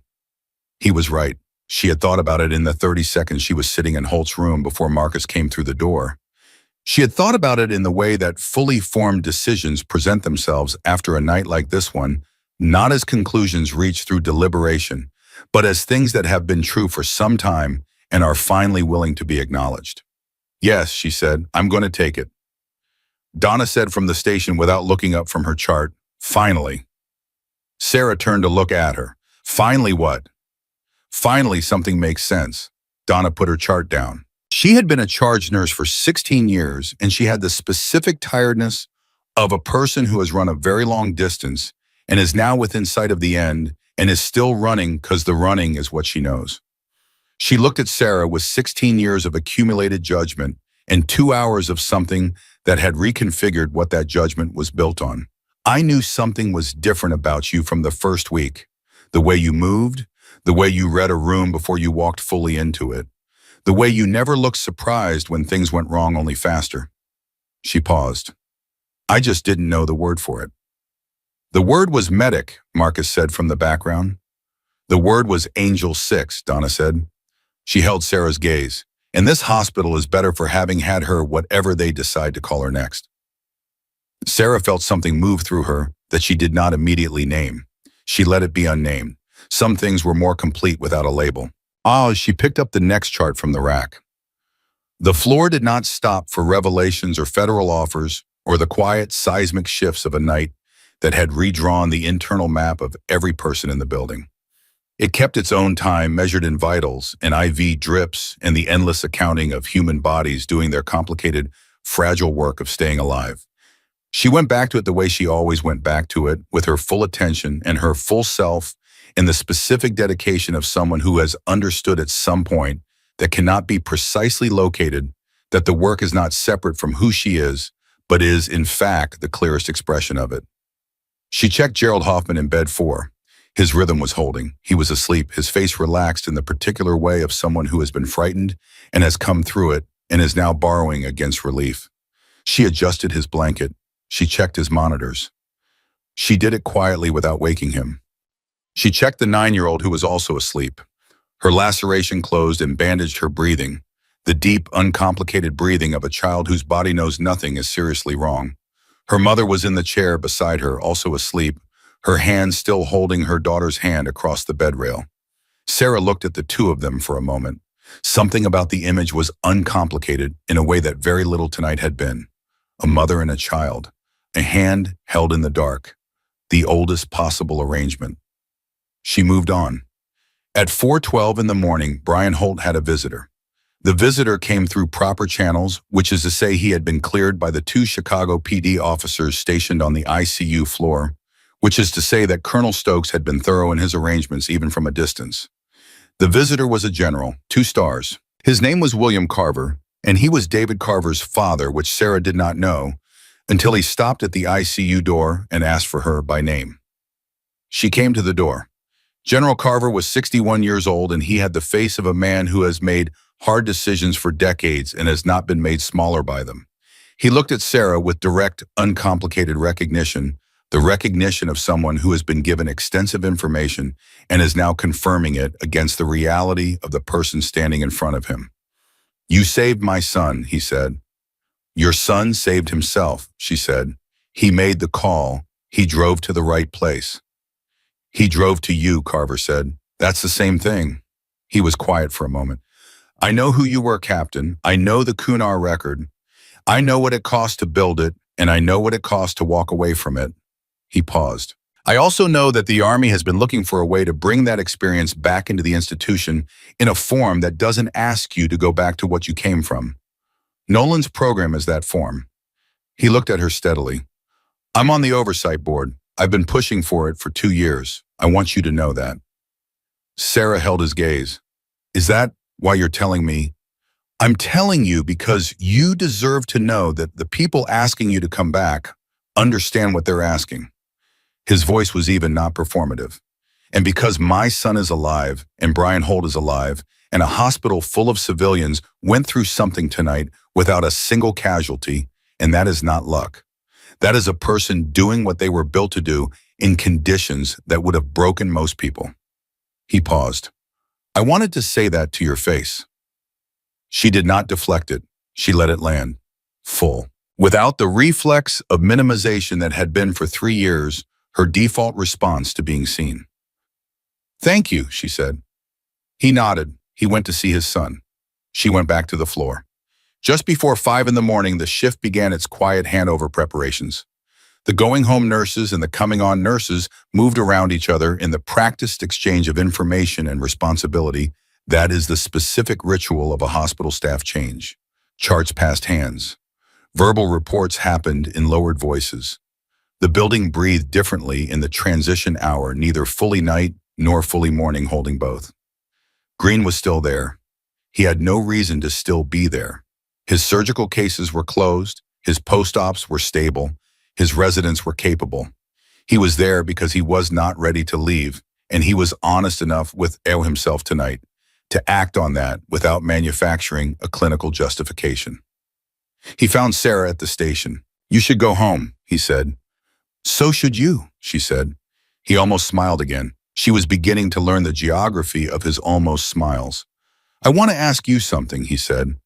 He was right. She had thought about it in the 30 seconds she was sitting in Holt's room before Marcus came through the door. She had thought about it in the way that fully formed decisions present themselves after a night like this one, not as conclusions reached through deliberation, but as things that have been true for some time and are finally willing to be acknowledged. Yes, she said, I'm going to take it. Donna said from the station without looking up from her chart, finally. Sarah turned to look at her. Finally what? Finally something makes sense. Donna put her chart down. She had been a charge nurse for 16 years, and she had the specific tiredness of a person who has run a very long distance and is now within sight of the end and is still running because the running is what she knows. She looked at Sarah with 16 years of accumulated judgment and 2 hours of something that had reconfigured what that judgment was built on. I knew something was different about you from the first week. The way you moved, the way you read a room before you walked fully into it, the way you never looked surprised when things went wrong, only faster. She paused. I just didn't know the word for it. The word was medic, Marcus said from the background. The word was Angel 6, Donna said. She held Sarah's gaze. And this hospital is better for having had her whatever they decide to call her next. Sarah felt something move through her that she did not immediately name. She let it be unnamed. Some things were more complete without a label. She picked up the next chart from the rack. The floor did not stop for revelations or federal offers or the quiet seismic shifts of a night that had redrawn the internal map of every person in the building. It kept its own time measured in vitals and IV drips and the endless accounting of human bodies doing their complicated, fragile work of staying alive. She went back to it the way she always went back to it, with her full attention and her full self and the specific dedication of someone who has understood at some point that cannot be precisely located, that the work is not separate from who she is, but is, in fact, the clearest expression of it. She checked Gerald Hoffman in bed 4. His rhythm was holding. He was asleep, his face relaxed in the particular way of someone who has been frightened and has come through it and is now borrowing against relief. She adjusted his blanket. She checked his monitors. She did it quietly without waking him. She checked the 9-year-old who was also asleep. Her laceration closed and bandaged her breathing, the deep, uncomplicated breathing of a child whose body knows nothing is seriously wrong. Her mother was in the chair beside her, also asleep, her hand still holding her daughter's hand across the bed rail. Sarah looked at the two of them for a moment. Something about the image was uncomplicated in a way that very little tonight had been. A mother and a child, a hand held in the dark, the oldest possible arrangement. She moved on. At 4:12 in the morning, Brian Holt had a visitor. The visitor came through proper channels, which is to say he had been cleared by the 2 Chicago PD officers stationed on the ICU floor, which is to say that Colonel Stokes had been thorough in his arrangements even from a distance. The visitor was a general, 2 stars. His name was William Carver, and he was David Carver's father, which Sarah did not know, until he stopped at the ICU door and asked for her by name. She came to the door. General Carver was 61 years old, and he had the face of a man who has made hard decisions for decades and has not been made smaller by them. He looked at Sarah with direct, uncomplicated recognition, the recognition of someone who has been given extensive information and is now confirming it against the reality of the person standing in front of him. "You saved my son," he said. "Your son saved himself," she said. "He made the call. He drove to the right place." "He drove to you," Carver said. "That's the same thing." He was quiet for a moment. "I know who you were, Captain. I know the Kunar record. I know what it cost to build it, and I know what it cost to walk away from it." He paused. "I also know that the Army has been looking for a way to bring that experience back into the institution in a form that doesn't ask you to go back to what you came from. Nolan's program is that form." He looked at her steadily. "I'm on the oversight board. I've been pushing for it for 2 years. I want you to know that." Sarah held his gaze. "Is that why you're telling me?" "I'm telling you because you deserve to know that the people asking you to come back understand what they're asking." His voice was even, not performative. "And because my son is alive, and Brian Holt is alive, and a hospital full of civilians went through something tonight without a single casualty, and that is not luck. That is a person doing what they were built to do in conditions that would have broken most people." He paused. "I wanted to say that to your face." She did not deflect it. She let it land, full. Without the reflex of minimization that had been for 3 years, her default response to being seen. "Thank you," she said. He nodded. He went to see his son. She went back to the floor. Just before 5 in the morning, the shift began its quiet handover preparations. The going-home nurses and the coming-on nurses moved around each other in the practiced exchange of information and responsibility that is the specific ritual of a hospital staff change. Charts passed hands. Verbal reports happened in lowered voices. The building breathed differently in the transition hour, neither fully night nor fully morning, holding both. Green was still there. He had no reason to still be there. His surgical cases were closed, his post-ops were stable, his residents were capable. He was there because he was not ready to leave, and he was honest enough with himself tonight to act on that without manufacturing a clinical justification. He found Sarah at the station. "You should go home," he said. "So should you," she said. He almost smiled again. She was beginning to learn the geography of his almost smiles. "I want to ask you something," he said.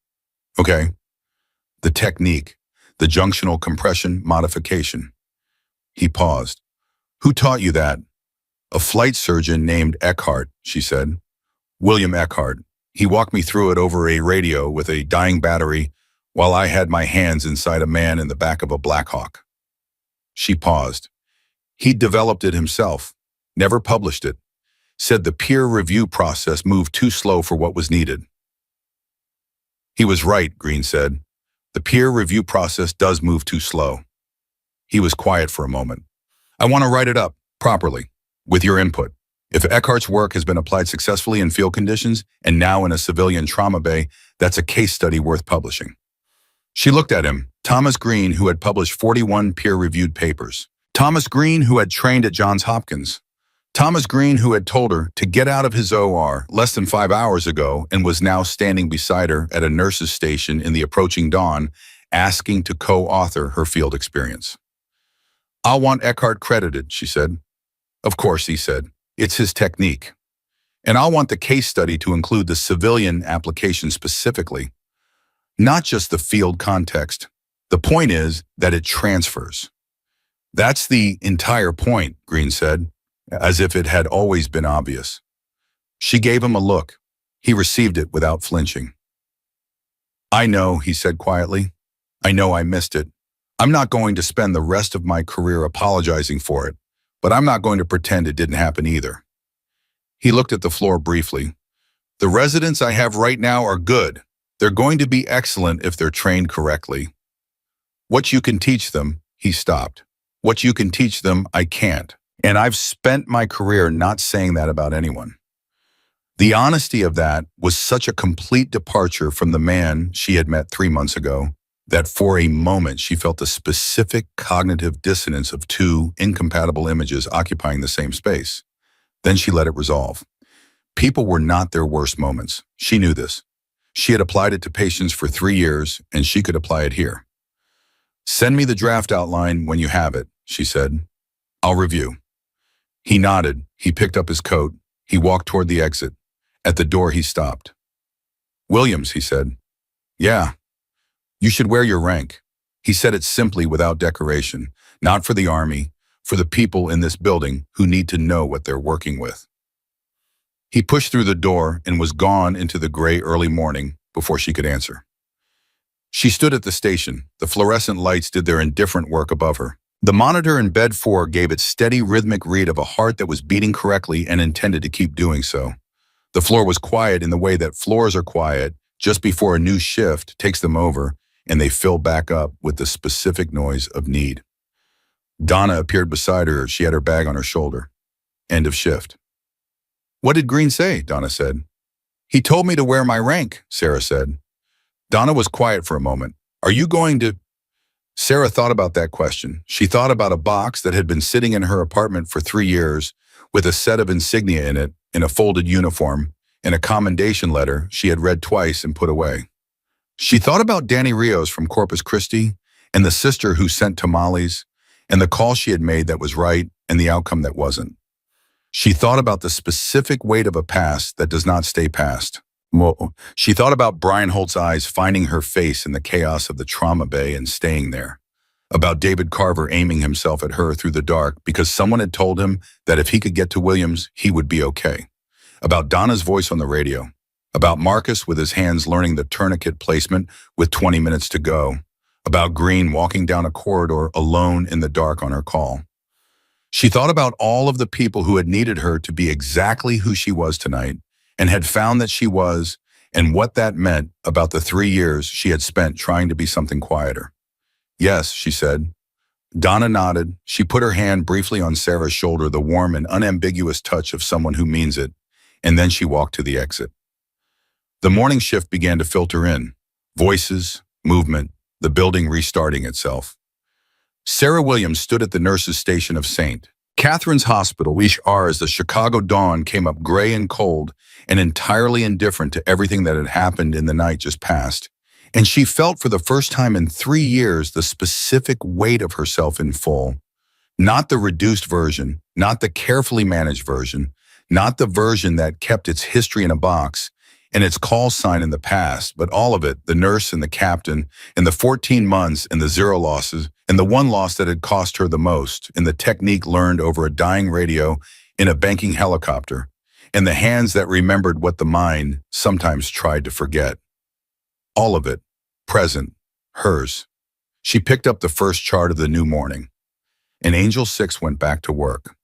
"Okay." "The technique, the junctional compression modification." He paused. "Who taught you that?" "A flight surgeon named Eckhart," she said. "William Eckhart. He walked me through it over a radio with a dying battery while I had my hands inside a man in the back of a Black Hawk." She paused. "He developed it himself, never published it. Said the peer review process moved too slow for what was needed." "He was right," Green said. "The peer review process does move too slow." He was quiet for a moment. I want to write it up, properly, with your input. If Eckhart's work has been applied successfully in field conditions and now in a civilian trauma bay, that's a case study worth publishing. She looked at him, Thomas Green, who had published 41 peer-reviewed papers. Thomas Green, who had trained at Johns Hopkins. Thomas Green, who had told her to get out of his OR less than 5 hours ago and was now standing beside her at a nurse's station in the approaching dawn, asking to co-author her field experience. I'll want Eckhart credited, she said. Of course, he said. It's his technique. And I'll want the case study to include the civilian application specifically, not just the field context. The point is that it transfers. That's the entire point, Green said, as if it had always been obvious. She gave him a look. He received it without flinching. I know, he said quietly. I know I missed it. I'm not going to spend the rest of my career apologizing for it, but I'm not going to pretend it didn't happen either. He looked at the floor briefly. The residents I have right now are good. They're going to be excellent if they're trained correctly. What you can teach them, he stopped. What you can teach them, I can't. And I've spent my career not saying that about anyone. The honesty of that was such a complete departure from the man she had met 3 months ago that for a moment she felt the specific cognitive dissonance of two incompatible images occupying the same space. Then she let it resolve. People were not their worst moments. She knew this. She had applied it to patients for 3 years, and she could apply it here. Send me the draft outline when you have it, she said. I'll review. He nodded. He picked up his coat. He walked toward the exit. At the door, he stopped. Williams, he said. Yeah. You should wear your rank. He said it simply without decoration, not for the Army, for the people in this building who need to know what they're working with. He pushed through the door and was gone into the gray early morning before she could answer. She stood at the station. The fluorescent lights did their indifferent work above her. The monitor in bed 4 gave its steady rhythmic read of a heart that was beating correctly and intended to keep doing so. The floor was quiet in the way that floors are quiet just before a new shift takes them over and they fill back up with the specific noise of need. Donna appeared beside her. She had her bag on her shoulder. End of shift. What did Green say? Donna said. He told me to wear my rank, Sarah said. Donna was quiet for a moment. Are you going to... Sarah thought about that question. She thought about a box that had been sitting in her apartment for 3 years with a set of insignia in it, in a folded uniform, and a commendation letter she had read twice and put away. She thought about Danny Rios from Corpus Christi and the sister who sent tamales and the call she had made that was right and the outcome that wasn't. She thought about the specific weight of a past that does not stay past. She thought about Brian Holt's eyes finding her face in the chaos of the trauma bay and staying there. About David Carver aiming himself at her through the dark because someone had told him that if he could get to Williams, he would be okay. About Donna's voice on the radio. About Marcus with his hands learning the tourniquet placement with 20 minutes to go. About Green walking down a corridor alone in the dark on her call. She thought about all of the people who had needed her to be exactly who she was tonight and had found that she was, and what that meant about the 3 years she had spent trying to be something quieter. Yes, she said. Donna nodded. She put her hand briefly on Sarah's shoulder, the warm and unambiguous touch of someone who means it, and then she walked to the exit. The morning shift began to filter in. Voices, movement, the building restarting itself. Sarah Williams stood at the nurse's station of St. Catherine's Hospital, as the Chicago dawn came up gray and cold and entirely indifferent to everything that had happened in the night just past. And she felt for the first time in 3 years the specific weight of herself in full. Not the reduced version, not the carefully managed version, not the version that kept its history in a box and its call sign in the past, but all of it, the nurse and the captain, and the 14 months and the 0 losses, and the 1 loss that had cost her the most, and the technique learned over a dying radio in a banking helicopter, and the hands that remembered what the mind sometimes tried to forget. All of it, present, hers. She picked up the first chart of the new morning. And Angel 6 went back to work.